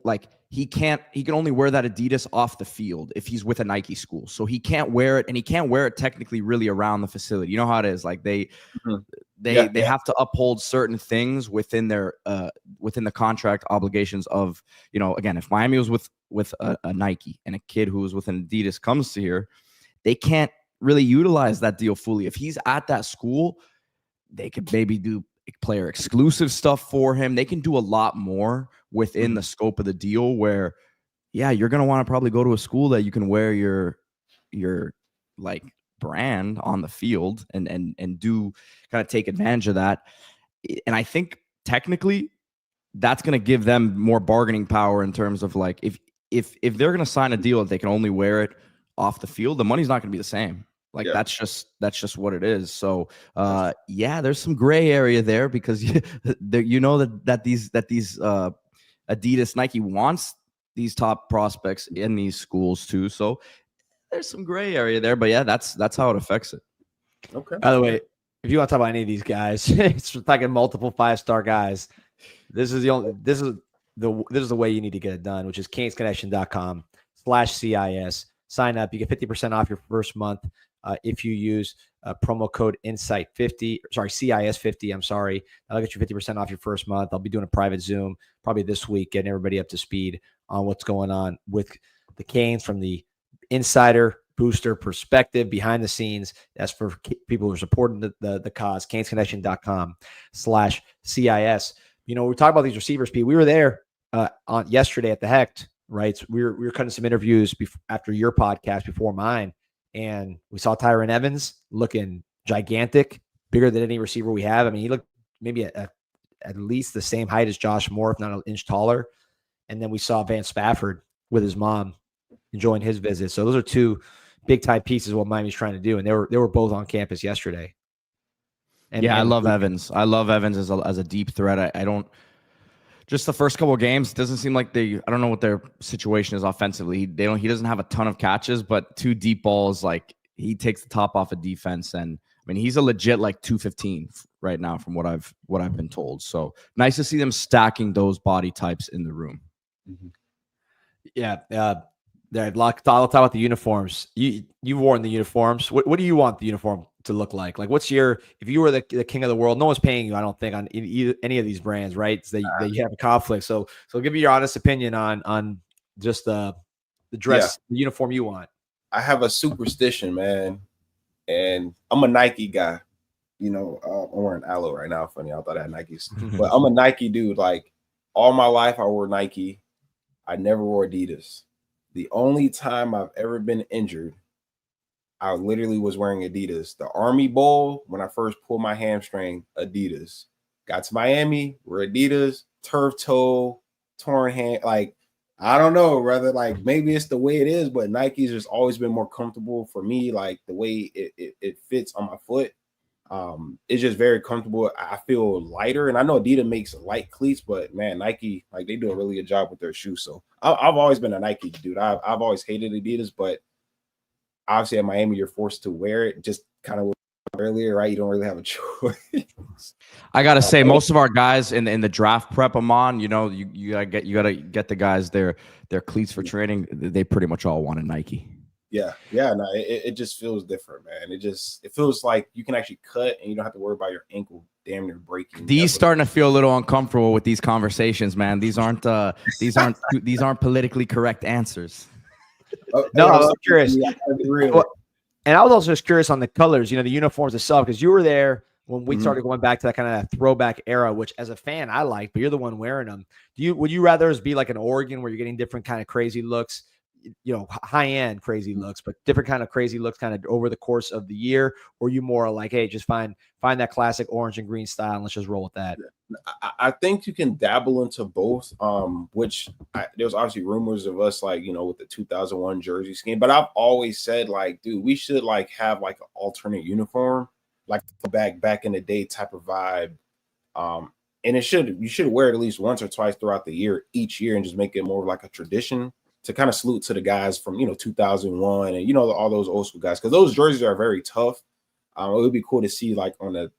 he can only wear that Adidas off the field if he's with a Nike school. So he can't wear it, and he can't wear it technically really around the facility. You know how it is. Like they have to uphold certain things within their within the contract obligations of, you know, again, if Miami was with a Nike and a kid who was with an Adidas comes to here, they can't really utilize that deal fully. If he's at that school, they could maybe do player exclusive stuff for him. They can do a lot more within the scope of the deal where, yeah, you're going to want to probably go to a school that you can wear your like brand on the field and do kind of take advantage of that. And I think technically that's going to give them more bargaining power in terms of like, if they're going to sign a deal that they can only wear it off the field, the money's not going to be the same. Like that's just what it is. So there's some gray area there because you know that these Adidas, Nike wants these top prospects in these schools too. So there's some gray area there, but yeah, that's how it affects it. Okay. By the way, if you want to talk about any of these guys, it's talking multiple 5-star guys. This is the way you need to get it done, which is CanesConnection.com/CIS. Sign up. You get 50% off your first month. If you use promo code CIS50, I'm sorry. That'll get you 50% off your first month. I'll be doing a private Zoom probably this week, getting everybody up to speed on what's going on with the Canes from the insider booster perspective, behind the scenes. That's for people who are supporting the cause. CanesConnection.com/CIS. You know, we talk about these receivers, Pete. We were there on yesterday at the Hecht, right? So we were cutting some interviews after your podcast, before mine. And we saw Tyron Evans looking gigantic, bigger than any receiver we have. I mean, he looked maybe at least the same height as Josh Moore, if not an inch taller. And then we saw Van Spafford with his mom enjoying his visit. So those are two big-time pieces of what Miami's trying to do. And they were both on campus yesterday. And I love Evans. I love Evans as a deep threat. I don't. Just the first couple of games, it doesn't seem like I don't know what their situation is offensively. He doesn't have a ton of catches, but 2 deep balls, like he takes the top off of defense. And I mean, he's a legit like 215 right now from what I've been told. So nice to see them stacking those body types in the room. Mm-hmm. Yeah. I'll talk about the uniforms. You've worn the uniforms. What do you want the uniform to look like? Like, what's if you were the king of the world, no one's paying you, I don't think, on any of these brands, right? So that you have a conflict. So give me your honest opinion on just the dress, the uniform you want. I have a superstition, man, and I'm a Nike guy. You know, I'm wearing Aloe right now. Funny, I thought I had Nikes, but I'm a Nike dude. Like all my life, I wore Nike. I never wore Adidas. The only time I've ever been injured, I literally was wearing Adidas. The Army Bowl, when I first pulled my hamstring, Adidas. Got to Miami, we're Adidas, turf toe, torn hand. Like I don't know, rather like maybe it's the way it is, but Nike's just always been more comfortable for me. Like the way it fits on my foot. It's just very comfortable. I feel lighter, and I know Adidas makes light cleats, but man, Nike, like they do a really good job with their shoes. So I've always been a Nike dude. I've always hated Adidas, but obviously at Miami, you're forced to wear it. Just kind of earlier, right? You don't really have a choice. I gotta say, most of our guys in the draft prep I'm on, you know, you gotta get the guys their cleats for training. They pretty much all want a Nike. Yeah, no, it just feels different, man. It feels like you can actually cut and you don't have to worry about your ankle damn near breaking. These starting to feel a little uncomfortable with these conversations, man. These aren't politically correct answers. No, I was curious. Well, and I was also just curious on the colors, you know, the uniforms itself, because you were there when we started going back to that kind of throwback era, which as a fan I like, but you're the one wearing them. Would you rather us be like an Oregon where you're getting different kind of crazy looks, you know, high end crazy looks, but different kind of crazy looks kind of over the course of the year? Or you more like, hey, just find that classic orange and green style and let's just roll with that? I think you can dabble into both, which there's obviously rumors of us, like, you know, with the 2001 jersey scheme, but I've always said, like, dude, we should like have like an alternate uniform, like back in the day type of vibe. And you should wear it at least once or twice throughout the year, each year, and just make it more of like a tradition to kind of salute to the guys from, you know, 2001 and, you know, all those old school guys, because those jerseys are very tough. It would be cool to see like on the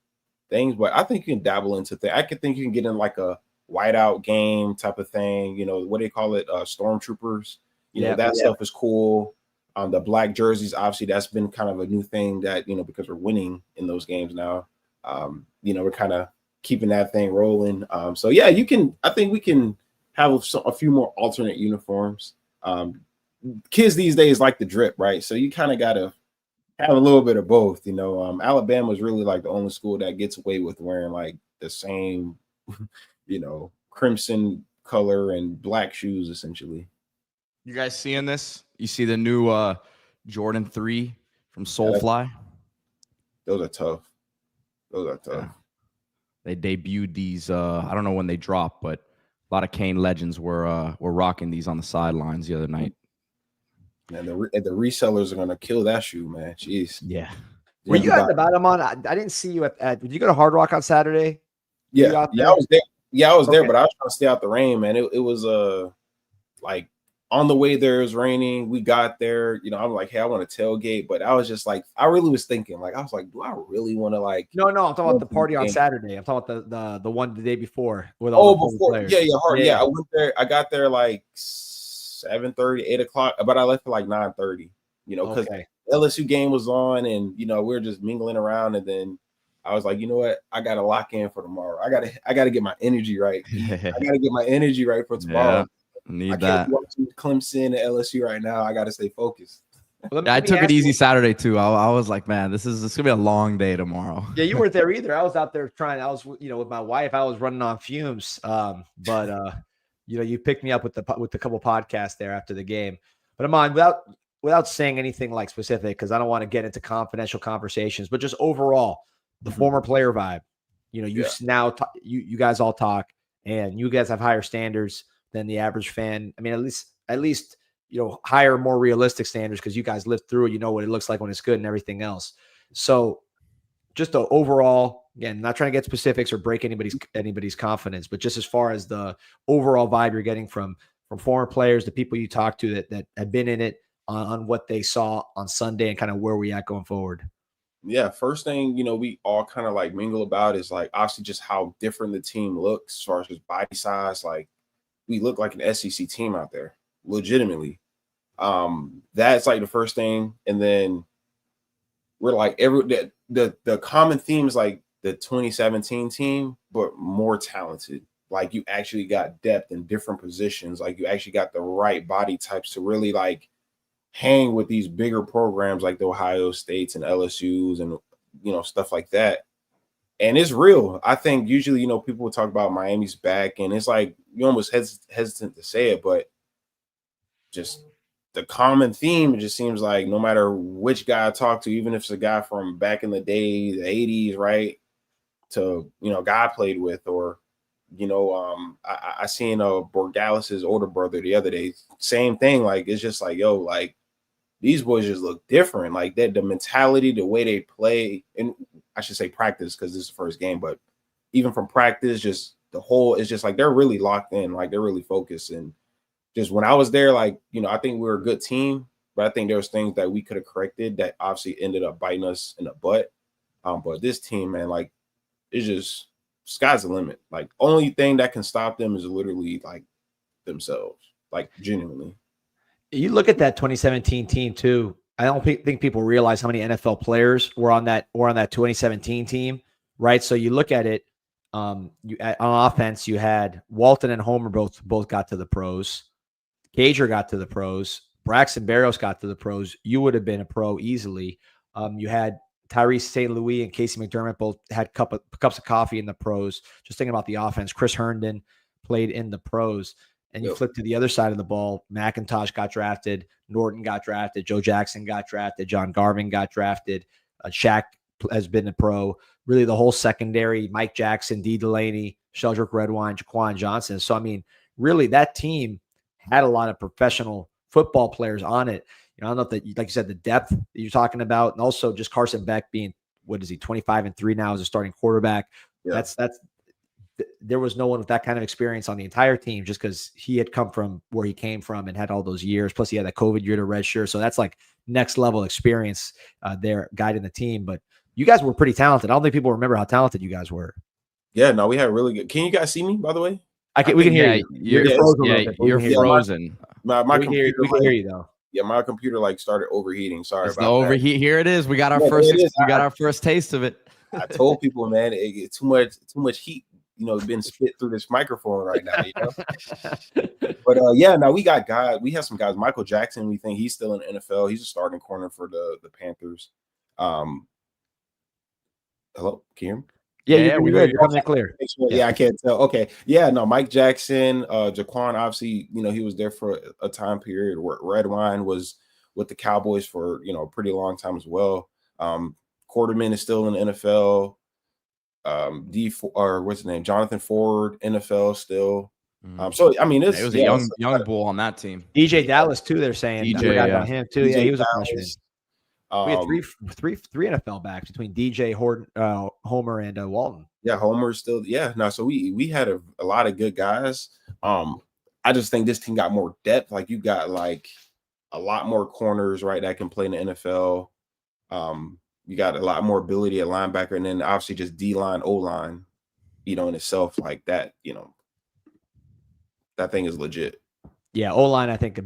things, but I think you can dabble into things. I could think you can get in like a whiteout game type of thing, you know, what do they call it? Stormtroopers, you know, that stuff is cool. The black jerseys, obviously that's been kind of a new thing that, you know, because we're winning in those games now, you know, we're kind of keeping that thing rolling. So yeah, I think we can have a few more alternate uniforms. Kids these days like the drip, right? So you kind of got to have a little bit of both, you know. Alabama is really like the only school that gets away with wearing like the same, you know, crimson color and black shoes, essentially. You guys seeing this? You see the new Jordan 3 from Soulfly? Those are tough. Yeah. They debuted these. I don't know when they dropped, but a lot of Kane legends were rocking these on the sidelines the other night. And the resellers are gonna kill that shoe, man. Jeez. Yeah. Were you at the bottom on? I didn't see you at. Did you go to Hard Rock on Saturday? Yeah, I was there. Yeah, I was there, but I was trying to stay out the rain, man. It was like on the way there, it was raining. We got there, you know. I'm like, hey, I want to tailgate, but I was just like, I really was thinking, like, I was like, do I really want to like? No, I'm talking about the party on Saturday. I'm talking about the one the day before with all the players. Yeah. I went there. I got there like 7:30, 8 o'clock, but I left at like 9:30. You know, because LSU game was on, and you know we were just mingling around, and then I was like, you know what, I gotta lock in for tomorrow. I gotta get my energy right. I gotta get my energy right for tomorrow. Yeah, I can't watch Clemson and LSU right now. I gotta stay focused. I took it easy Saturday too. I was like, man, this is gonna be a long day tomorrow. Yeah, you weren't there either. I was out there I was, you know, with my wife. I was running on fumes. But you know, you picked me up with the couple podcasts there after the game. But Ahmmon, without saying anything like specific, because I don't want to get into confidential conversations, but just overall, the former player vibe. You know, you guys all talk, and you guys have higher standards than the average fan. I mean, at least you know, higher, more realistic standards, because you guys lived through it. You know what it looks like when it's good and everything else. So just the overall, again, not trying to get specifics or break anybody's confidence, but just as far as the overall vibe you're getting from former players, the people you talk to that have been in it, on what they saw on Sunday and kind of where we at going forward. Yeah, first thing, you know, we all kind of like mingle about is like obviously just how different the team looks as far as just body size. Like we look like an SEC team out there, legitimately. That's like the first thing, and then we're like the common theme is like the 2017 team, but more talented. Like you actually got depth in different positions. Like you actually got the right body types to really like hang with these bigger programs like the Ohio States and LSU's and, you know, stuff like that. And it's real. I think usually, you know, people will talk about Miami's back, and it's like you almost hesitant to say it, but just the common theme, it just seems like no matter which guy I talk to, even if it's a guy from back in the day, the 80s, right, to, you know, guy I played with, or I seen Borgalis's older brother the other day. Same thing. Like, it's just like, yo, like these boys just look different. Like that, the mentality, the way they play, and I should say practice because this is the first game, but even from practice, just the whole, it's just like they're really locked in, like they're really focused. And just when I was there, like, I think we were a good team, but I think there was things that we could have corrected that obviously ended up biting us in the butt. But this team, man, like, it's just sky's the limit. Like, only thing that can stop them is literally like themselves, like genuinely. You look at that 2017 team too. I don't think people realize how many NFL players were on that 2017 team, right? So you look at it. On offense, you had Walton and Homer both got to the pros. Gager got to the pros. Braxton Berrios got to the pros. You would have been a pro easily. You had Tyrese St. Louis and Casey McDermott both had cups of coffee in the pros. Just thinking about the offense, Chris Herndon played in the pros. And you flip to the other side of the ball. McIntosh got drafted. Norton got drafted. Joe Jackson got drafted. John Garvin got drafted. Shaq has been a pro. Really, the whole secondary, Mike Jackson, D. Delaney, Sheldrick Redwine, Jaquan Johnson. So, I mean, really, that team had a lot of professional football players on it. I don't know if that, like you said, the depth that you're talking about, and also just Carson Beck being, what is he, 25-3 now as a starting quarterback. Yeah. There was no one with that kind of experience on the entire team just because he had come from where he came from and had all those years. Plus, he had that COVID year to redshirt. So that's like next level experience there guiding the team. But you guys were pretty talented. I don't think people remember how talented you guys were. Yeah, no, we had really good. Can you guys see me, by the way? We can hear you. You're frozen. My computer, we can hear you though. Yeah, my computer like started overheating. Sorry about the overheat. That. Here it is. We got our our first taste of it. I told people, man, it's too much heat, being spit through this microphone right now. But no, we got guys. We have some guys. Michael Jackson, we think he's still in the NFL. He's a starting corner for the Panthers. Hello, can you hear me? Yeah, we heard you coming clear. Yeah, I can't tell. Okay. Yeah, no, Mike Jackson, Jaquan, obviously, he was there for a time period where Redwine was with the Cowboys for, a pretty long time as well. Quarterman is still in the NFL. What's his name? Jonathan Ford, NFL still. So I mean, it was a young bull on that team. DJ Dallas too. They're saying about him too. DJ he was Dallas. A freshman. We had three NFL backs between DJ, Homer, and Walton. Yeah, Homer's still. Yeah, no. So we had a lot of good guys. I just think this team got more depth. Like you got like a lot more corners, right, that can play in the NFL. You got a lot more ability at linebacker, and then obviously just D line, O line, in itself like that. That thing is legit. Yeah, O-line, I think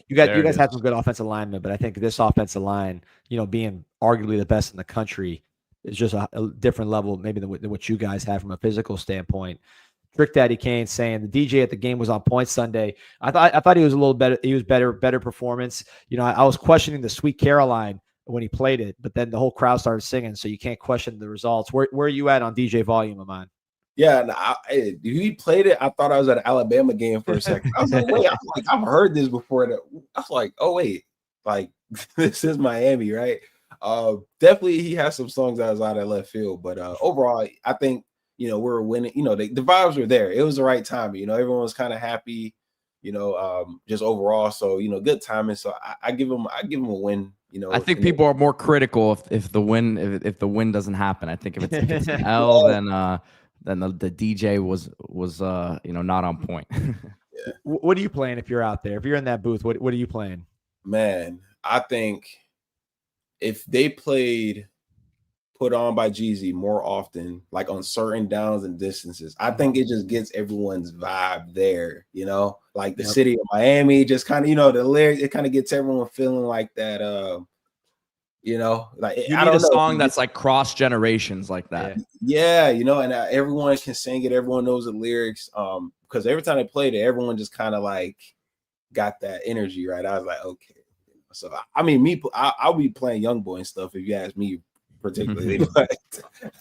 you guys have some good offensive linemen, but I think this offensive line, being arguably the best in the country is just a different level maybe than what you guys have from a physical standpoint. Trick Daddy Kane saying the DJ at the game was on point Sunday. I thought he was a little better. He was better performance. I was questioning the Sweet Caroline when he played it, but then the whole crowd started singing, so you can't question the results. Where are you at on DJ volume, Ahmmon? Yeah, and he played it. I thought I was at an Alabama game for a second. I was like, wait, I've heard this before. I was like, oh wait, like this is Miami, right? Definitely, he has some songs that was out of left field, but overall, I think we were winning. The vibes were there. It was the right time. Everyone was kind of happy. Just overall, so good timing. So I give him a win. I think people are more critical if the win doesn't happen. I think if it's an L, then the DJ was not on point. Yeah. What are you playing if you're out there? If you're in that booth, what are you playing? Man, I think if they played Put On by Jeezy more often, like on certain downs and distances, I think it just gets everyone's vibe there, like the city of Miami, just kind of, the lyrics, it kind of gets everyone feeling like that, like you need a song that's like cross generations like that. Yeah, and everyone can sing it. Everyone knows the lyrics. Because every time they played it, everyone just kind of like got that energy, right? I was like, okay. So I mean, I'll be playing Young Boy and stuff if you ask me particularly, but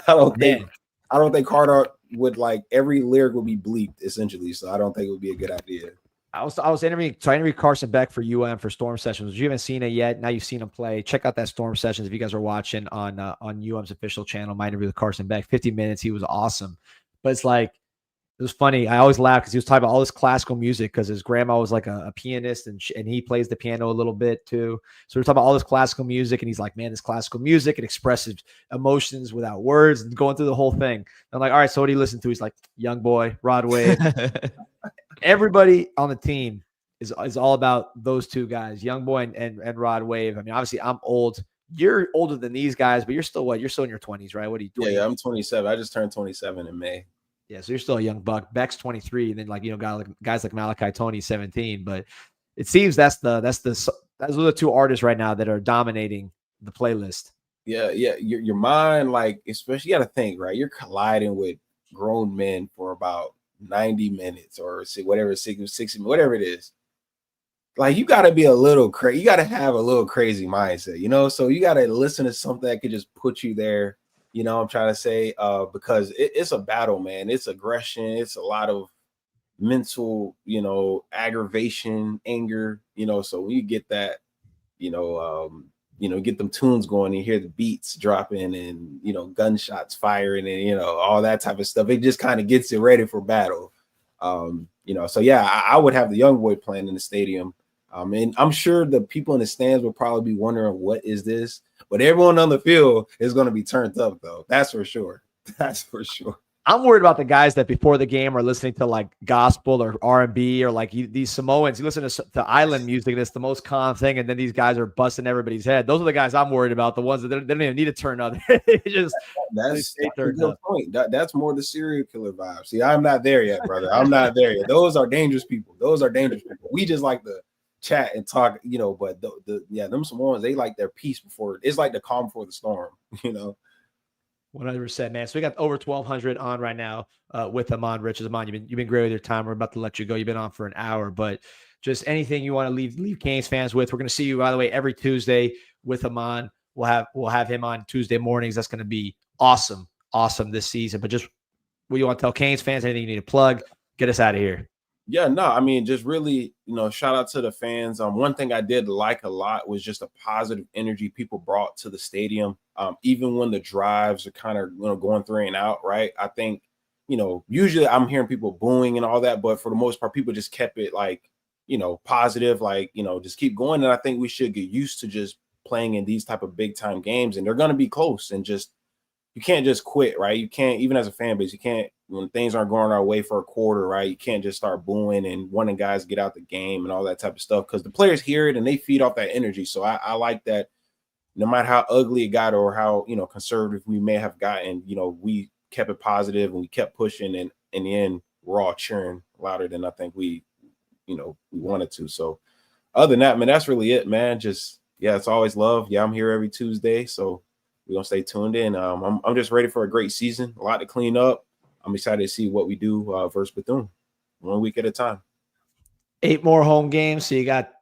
I don't think Carter would like every lyric would be bleeped essentially. So I don't think it would be a good idea. I was interviewing Carson Beck for UM for Storm Sessions. You haven't seen it yet. Now you've seen him play. Check out that Storm Sessions if you guys are watching on UM's official channel. My interview with Carson Beck, 50 minutes. He was awesome. But it's like It was funny. I always laugh because he was talking about all this classical music because his grandma was like a pianist and he plays the piano a little bit too. So we're talking about all this classical music and he's like, man, this classical music, it expresses emotions without words and going through the whole thing. I'm like, all right, so what do you listen to? He's like, Young Boy, Rod Wave. Everybody on the team is all about those two guys, Young Boy and Rod Wave. I mean, obviously I'm old. You're older than these guys, but you're still what? You're still in your 20s, right? What are you doing? Yeah, I'm 27. I just turned 27 in May. Yeah, so you're still a young buck. Beck's 23, and then guys like Malachi Toney 17. But it seems those are the two artists right now that are dominating the playlist. Yeah. Your mind, like, especially you got to think, right? You're colliding with grown men for about 90 minutes or whatever, 60, whatever it is. Like, you got to be a little crazy. You got to have a little crazy mindset, So you got to listen to something that could just put you there. I'm trying to say, because it's a battle, man. It's aggression. It's a lot of mental, aggravation, anger, So when you get that, get them tunes going and you hear the beats dropping and, gunshots firing and, all that type of stuff, it just kind of gets it ready for battle. So yeah, I would have the Young Boy playing in the stadium. And I'm sure the people in the stands will probably be wondering, what is this? But everyone on the field is going to be turned up, though. That's for sure. That's for sure. I'm worried about the guys that before the game are listening to like gospel or R&B or like these Samoans. You listen to island music, that's the most common thing, and then these guys are busting everybody's head. Those are the guys I'm worried about. The ones that they don't even need to turn up. That's a good point. That's more the serial killer vibe. See, I'm not there yet, brother. I'm not there yet. Those are dangerous people. We just like the chat and talk, but them Samoans, they like their peace before. It's like the calm before the storm, 100%, man. So we got over 1,200 on right now with Ahmmon Richards. Ahmmon, you've been great with your time. We're about to let you go. You've been on for an hour, but just anything you want to leave Canes fans with. We're going to see you, by the way, every Tuesday with Ahmmon. We'll have him on Tuesday mornings. That's going to be awesome this season. But just what you want to tell Canes fans, anything you need to plug, get us out of here. Yeah, no, I mean, just really, shout out to the fans. One thing I did like a lot was just a positive energy people brought to the stadium. Even when the drives are kind of, going through and out, right? I think, usually I'm hearing people booing and all that, but for the most part, people just kept it like, positive, like, just keep going. And I think we should get used to just playing in these type of big time games, and they're going to be close, and just, you can't just quit, right? You can't, even as a fan base, you can't, when things aren't going our way for a quarter, right? You can't just start booing and wanting guys get out the game and all that type of stuff, because the players hear it and they feed off that energy. So I like that. No matter how ugly it got or how, conservative we may have gotten, we kept it positive and we kept pushing, and in the end, we're all cheering louder than I think we wanted to. So other than that, man, that's really it, man. Just, yeah, it's always love. Yeah, I'm here every Tuesday, so we're gonna stay tuned in. I'm just ready for a great season. A lot to clean up. I'm excited to see what we do versus Bethune, 1 week at a time. 8 more home games. So you got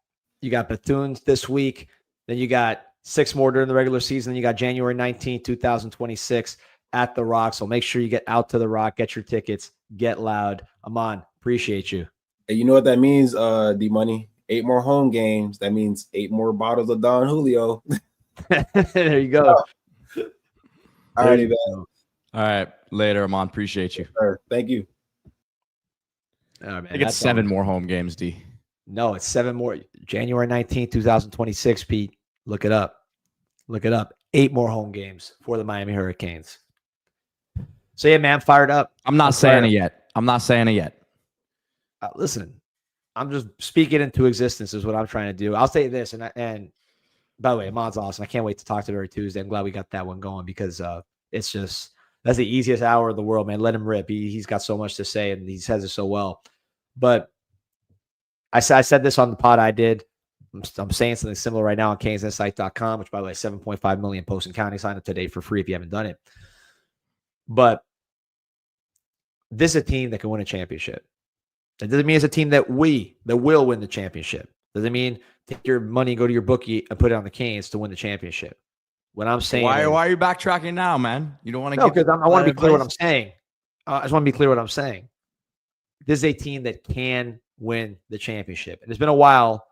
Bethune this week. Then you got 6 more during the regular season. Then you got January 19th, 2026 at the Rock. So make sure you get out to the Rock, get your tickets, get loud. Ahmmon, appreciate you. Hey, you know what that means, D-Money? 8 more home games. That means 8 more bottles of Don Julio. There you go. All righty, man. All right. Later, Ahmmon. Appreciate you. Yes, sir. Thank you. All right, man. I think it's 7 more home games, D. No, it's 7 more. January 19th, 2026, Pete. Look it up. 8 more home games for the Miami Hurricanes. So, yeah, man, I'm fired up. I'm not saying it yet. Listen, I'm just speaking into existence is what I'm trying to do. I'll say this, and by the way, Ahmmon's awesome. I can't wait to talk to him every Tuesday. I'm glad we got that one going because it's just – that's the easiest hour in the world, man. Let him rip. He's got so much to say, and he says it so well. But I said this on the pod I did. I'm saying something similar right now on CanesInSight.com, which, by the way, 7.5 million posts and counting. Sign up today for free if you haven't done it. But this is a team that can win a championship. That doesn't mean it's a team that will win the championship. Doesn't mean take your money, go to your bookie, and put it on the Canes to win the championship. What I'm saying, why are you backtracking now, man? You don't want to? No, because I want to be clear what I'm saying. I just want to be clear what I'm saying. This is a team that can win the championship, and it's been a while.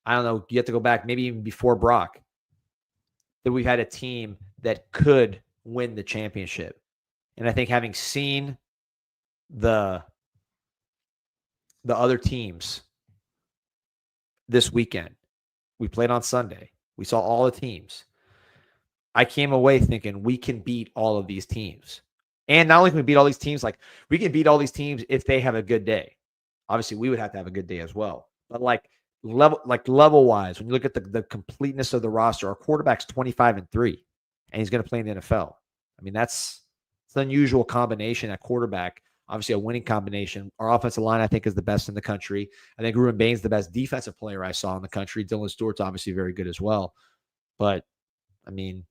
I don't know. You have to go back, maybe even before Brock, that we've had a team that could win the championship. And I think having seen the the other teams this weekend. We played on Sunday. We saw all the teams. I came away thinking we can beat all of these teams. And not only can we beat all these teams, like we can beat all these teams if they have a good day. Obviously, we would have to have a good day as well. But level wise, when you look at the completeness of the roster, our quarterback's 25-3, and he's going to play in the NFL. I mean, it's an unusual combination at quarterback. Obviously, a winning combination. Our offensive line, I think, is the best in the country. I think Ruben Bain's the best defensive player I saw in the country. Dylan Stewart's obviously very good as well. But, I mean,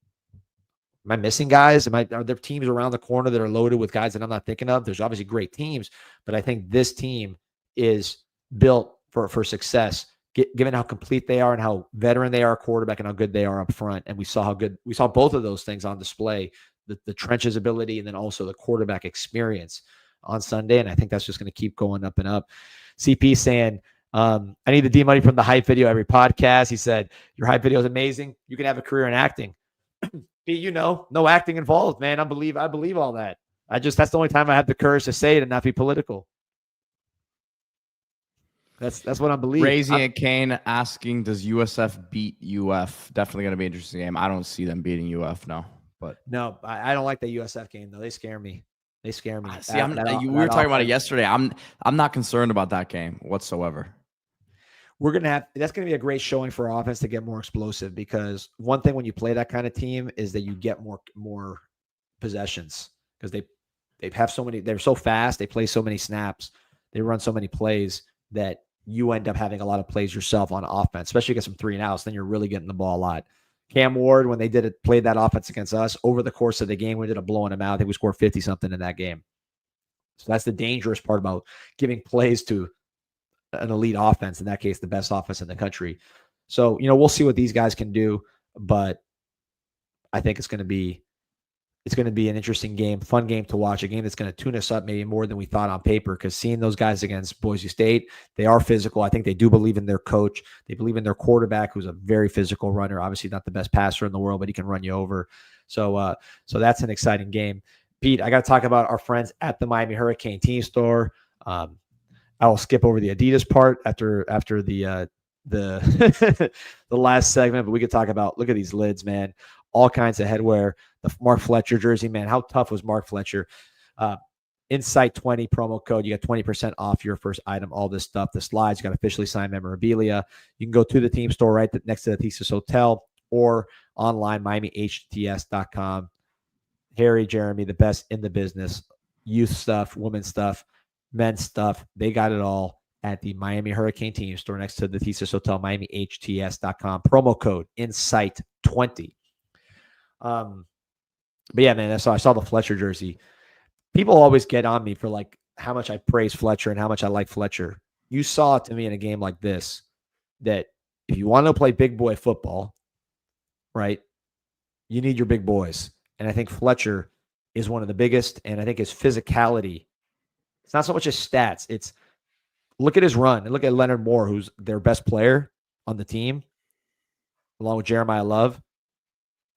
am I missing guys? Are there teams around the corner that are loaded with guys that I'm not thinking of? There's obviously great teams, but I think this team is built for success, given how complete they are and how veteran they are, quarterback, and how good they are up front. And we saw both of those things on display, the trenches ability and then also the quarterback experience on Sunday. And I think that's just going to keep going up and up. CP saying, I need the D money from the hype video every podcast. He said, your hype video is amazing. You can have a career in acting. No acting involved, man. I believe all that. That's the only time I have the courage to say it and not be political. That's what I believe. Raising and Kane asking, does USF beat UF? Definitely going to be an interesting game. I don't see them beating UF, no. But no, I don't like the USF game though. They scare me. We were talking about it yesterday. I'm not concerned about that game whatsoever. That's going to be a great showing for our offense to get more explosive, because one thing when you play that kind of team is that you get more possessions, because they have so many, they're so fast, they play so many snaps, they run so many plays that you end up having a lot of plays yourself on offense, especially get some 3 and outs, then you're really getting the ball a lot. Cam Ward, when they played that offense against us over the course of the game, we ended up blowing them out. I think we scored 50 something in that game. So that's the dangerous part about giving plays to an elite offense, in that case, the best offense in the country. So, we'll see what these guys can do, but I think it's going to be an interesting game, fun game to watch, a game that's going to tune us up maybe more than we thought on paper, because seeing those guys against Boise State, they are physical. I think they do believe in their coach. They believe in their quarterback, who's a very physical runner, obviously not the best passer in the world, but he can run you over. So that's an exciting game. Pete, I got to talk about our friends at the Miami Hurricane team store. I'll skip over the Adidas part after the the last segment, but we could talk about, look at these lids, man. All kinds of headwear. The Mark Fletcher jersey, man. How tough was Mark Fletcher? Insight 20 promo code. You got 20% off your first item. All this stuff. The slides, you got officially signed memorabilia. You can go to the team store right next to the Thesis Hotel, or online, MiamiHTS.com. Harry, Jeremy, the best in the business. Youth stuff, women's stuff, men's stuff. They got it all at the Miami Hurricane team store next to the Thesis Hotel, MiamiHTS.com. Promo code Insight 20. But yeah, man, so I saw the Fletcher jersey. People always get on me for like how much I praise Fletcher and how much I like Fletcher. You saw it to me in a game like this, that if you want to play big boy football, right, you need your big boys. And I think Fletcher is one of the biggest, and I think his physicality, it's not so much his stats. It's look at his run and look at Leonard Moore, who's their best player on the team, along with Jeremiah Love.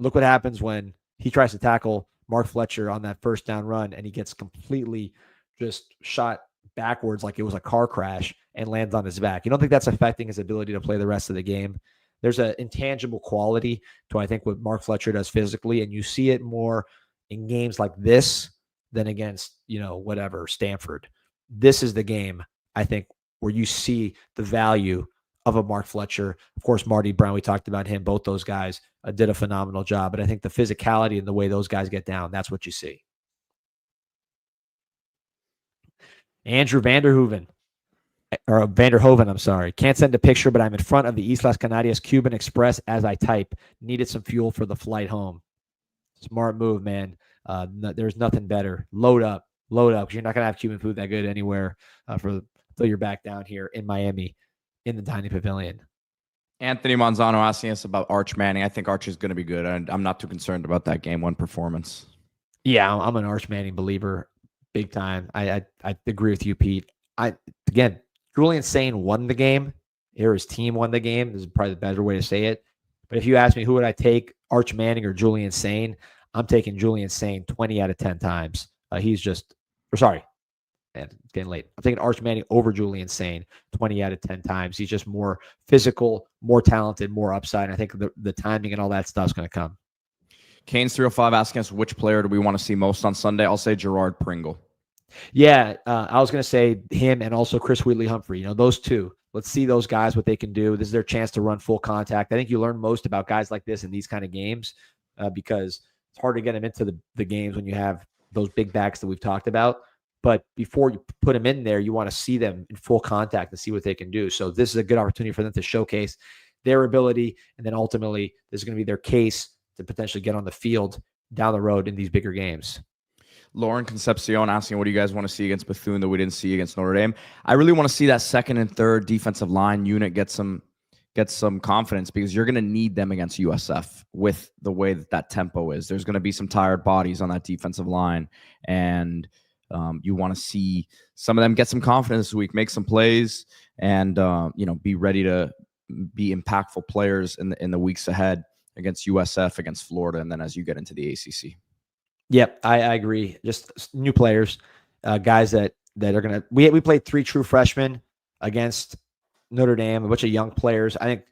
Look what happens when he tries to tackle Mark Fletcher on that first down run, and he gets completely just shot backwards like it was a car crash and lands on his back. You don't think that's affecting his ability to play the rest of the game? There's an intangible quality to, I think, what Mark Fletcher does physically, and you see it more in games like this than against, Stanford. This is the game, I think, where you see the value of a Mark Fletcher. Of course, Marty Brown, we talked about him. Both those guys did a phenomenal job. But I think the physicality and the way those guys get down, that's what you see. Andrew Vanderhoeven, I'm sorry. Can't send a picture, but I'm in front of the Islas Canarias Cuban Express as I type. Needed some fuel for the flight home. Smart move, man. There's nothing better. Load up, because you're not going to have Cuban food that good anywhere until you're back down here in Miami in the dining pavilion. Anthony Manzano asking us about Arch Manning. I think Arch is going to be good. I'm not too concerned about that game one performance. Yeah, I'm an Arch Manning believer, big time. I agree with you, Pete. Again, Julian Sane won the game, or his team won the game. This is probably the better way to say it. But if you ask me who would I take, Arch Manning or Julian Sane, I'm taking Julian Sane 20 out of 10 times. and getting late. I'm thinking Arch Manning over Julian Sane 20 out of 10 times. He's just more physical, more talented, more upside. And I think the timing and all that stuff is going to come. Canes 305 asking us which player do we want to see most on Sunday. I'll say Gerard Pringle. Yeah, I was going to say him and also Chris Wheatley-Humphrey. Those two. Let's see those guys, what they can do. This is their chance to run full contact. I think you learn most about guys like this in these kind of games because it's hard to get them into the games when you have those big backs that we've talked about. But before you put them in there, you want to see them in full contact and see what they can do. So this is a good opportunity for them to showcase their ability. And then ultimately, this is going to be their case to potentially get on the field down the road in these bigger games. Lauren Concepcion asking, what do you guys want to see against Bethune that we didn't see against Notre Dame? I really want to see that second and third defensive line unit get some confidence because you're going to need them against USF with the way that tempo is. There's going to be some tired bodies on that defensive line, and you want to see some of them get some confidence this week, make some plays, and be ready to be impactful players in the weeks ahead against USF, against Florida, and then as you get into the ACC. Yep, I agree. Just new players, guys that are going to – we played 3 true freshmen against Notre Dame, a bunch of young players. I think,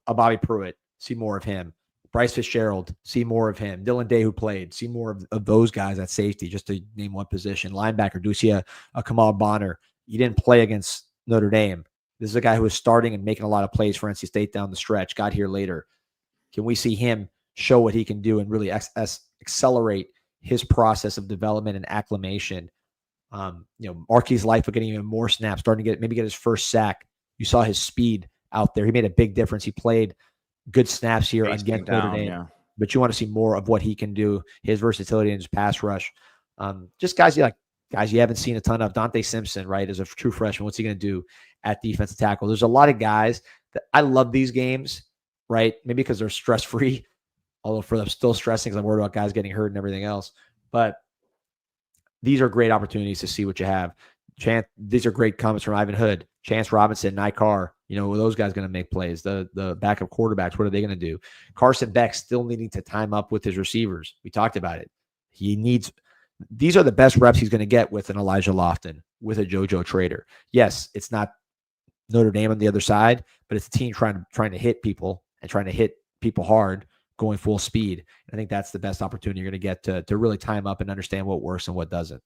a Bobby Pruitt, see more of him. Bryce Fitzgerald, see more of him. Dylan Day, who played, see more of those guys at safety, just to name one position. Linebacker, do you see a Kamal Bonner? He didn't play against Notre Dame. This is a guy who was starting and making a lot of plays for NC State down the stretch, got here later. Can we see him show what he can do and really accelerate his process of development and acclimation? Marquise Lightfoot getting even more snaps, starting to get his first sack. You saw his speed out there. He made a big difference. He played good snaps here against Notre Dame. Yeah. But you want to see more of what he can do, his versatility and his pass rush. Just guys you haven't seen a ton of. Dante Simpson, right, as a true freshman. What's he going to do at defensive tackle? There's a lot of guys that I love these games, right? Maybe because they're stress-free. Although for them still stressing because I'm worried about guys getting hurt and everything else. But these are great opportunities to see what you have. These are great comments from Ivan Hood, Chance Robinson, Nikar. Are those guys going to make plays? The backup quarterbacks, what are they going to do? Carson Beck still needing to time up with his receivers. We talked about it. These are the best reps he's going to get with an Elijah Lofton, with a JoJo Trader. Yes, it's not Notre Dame on the other side, but it's a team trying to hit people and trying to hit people hard, going full speed. And I think that's the best opportunity you're going to get to really time up and understand what works and what doesn't.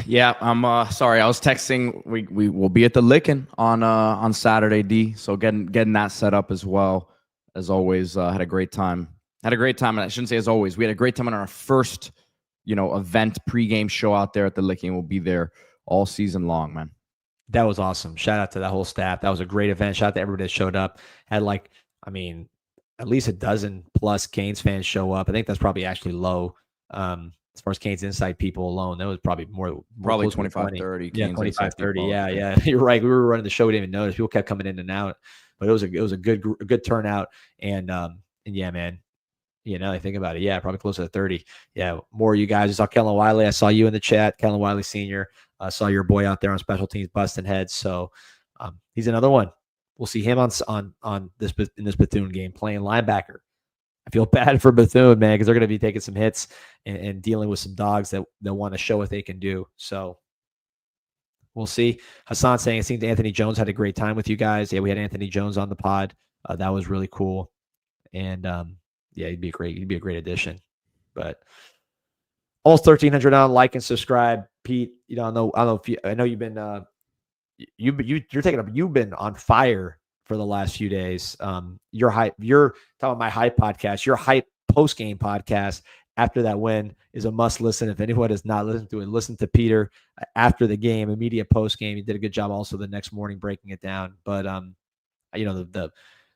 Yeah, I'm sorry. I was texting. We will be at the Lickin' on Saturday, D. So getting that set up as well. As always, had a great time. And I shouldn't say as always. We had a great time on our first, event pregame show out there at the Lickin'. We'll be there all season long, man. That was awesome. Shout out to that whole staff. That was a great event. Shout out to everybody that showed up. Had at least a dozen plus Canes fans show up. I think that's probably actually low. As far as CanesInSight people alone, that was probably more 25, 30. Yeah, 25, 30. Yeah. You're right. We were running the show. We didn't even notice. People kept coming in and out, but it was a good turnout. And yeah, man, I think about it. Yeah, probably close to 30. Yeah. More of you guys. I saw Kellen Wiley. I saw you in the chat, Kellen Wiley Sr. I saw your boy out there on special teams busting heads. So he's another one. We'll see him in this Bethune game playing linebacker. I feel bad for Bethune, man, because they're going to be taking some hits and dealing with some dogs that want to show what they can do. So we'll see. Hassan saying, it seemed Anthony Jones had a great time with you guys. Yeah, we had Anthony Jones on the pod. That was really cool. And yeah, he'd be a great addition. But almost 1,300 on, like and subscribe. Pete, I know you've been you've been on fire for the last few days. You're talking about my hype podcast. Your hype post-game podcast after that win is a must listen. If anyone has not listened to it, listen to Peter after the game, immediate post-game. He did a good job also the next morning breaking it down. But the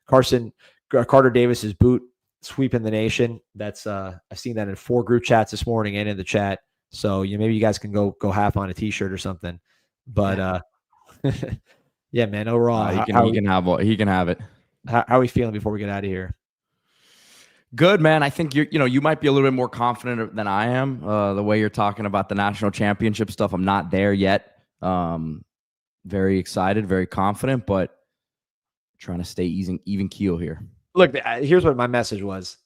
Carter Davis's boot sweeping the nation. That's I've seen that in 4 group chats this morning and in the chat. So maybe you guys can go half on a t-shirt or something. But yeah, man. Overall, he can have it. How are we feeling before we get out of here? Good, man. I think you might be a little bit more confident than I am. The way you're talking about the national championship stuff, I'm not there yet. Very excited, very confident, but trying to stay even keel here. Look, here's what my message was.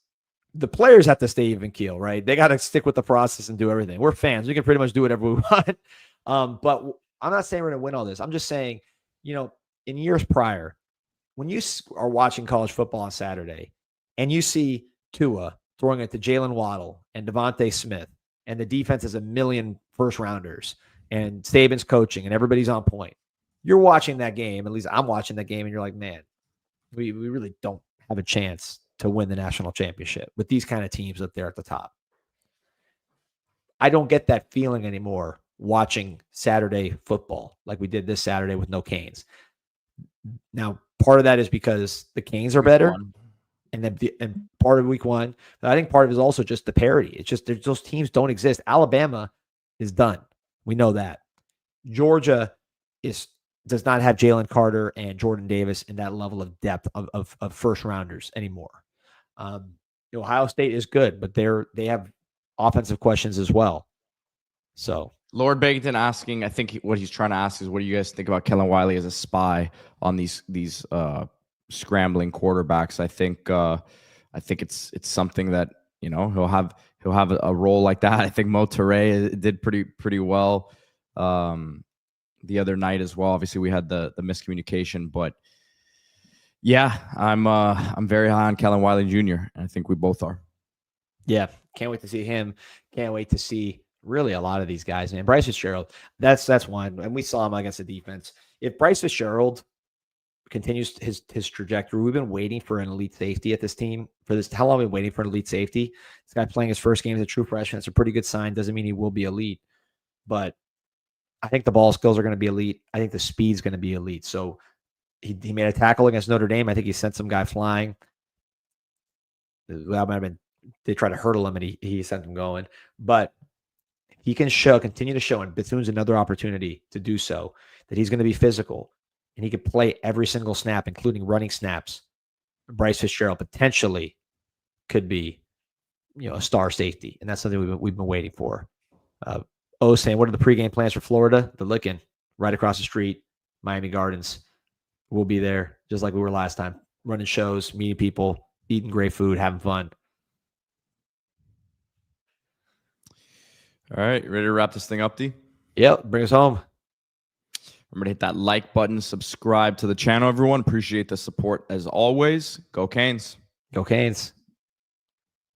the players have to stay even keel, right? They got to stick with the process and do everything. We're fans. We can pretty much do whatever we want. But I'm not saying we're going to win all this. I'm just saying, in years prior, when you are watching college football on Saturday and you see Tua throwing it to Jalen Waddle and Devontae Smith, and the defense is a million first rounders, and Saban's coaching, and everybody's on point, you're watching that game. At least I'm watching that game, and you're like, man, we really don't have a chance to win the national championship with these kind of teams up there at the top. I don't get that feeling anymore watching Saturday football like we did this Saturday with no Canes. Now, part of that is because the Canes are better, and part of week one. But I think part of it is also just the parity. It's just those teams don't exist. Alabama is done. We know that. Georgia does not have Jalen Carter and Jordan Davis in that level of depth of first rounders anymore. Ohio State is good, but they have offensive questions as well. So Lord Bagington asking, I think what he's trying to ask is, what do you guys think about Kellen Wiley as a spy on these scrambling quarterbacks? I think it's something that he'll have a role like that. I think Mo Touré did pretty well the other night as well. Obviously, we had the miscommunication, but yeah, I'm very high on Kellen Wiley Jr. and I think we both are. Yeah, can't wait to see him. Can't wait to see really a lot of these guys, man. Bryce Fitzgerald, that's one, and we saw him against the defense. If Bryce Fitzgerald continues his trajectory, we've been waiting for an elite safety at this team for this. How long have we been waiting for an elite safety? This guy playing his first game as a true freshman. It's a pretty good sign. Doesn't mean he will be elite, but I think the ball skills are going to be elite. I think the speed's going to be elite. So he made a tackle against Notre Dame. I think he sent some guy flying. That might have been, they tried to hurdle him and he sent him going. But he can continue to show, and Bethune's another opportunity to do so, that he's going to be physical and he could play every single snap, including running snaps. Bryce Fitzgerald potentially could be, a star safety, and that's something we've been waiting for. Saying, what are the pregame plans for Florida? The Lickin', right across the street, Miami Gardens. We'll be there just like we were last time, running shows, meeting people, eating great food, having fun. All right, ready to wrap this thing up, D? Yep, bring us home. Remember to hit that like button, subscribe to the channel, everyone. Appreciate the support as always. Go Canes. Go Canes.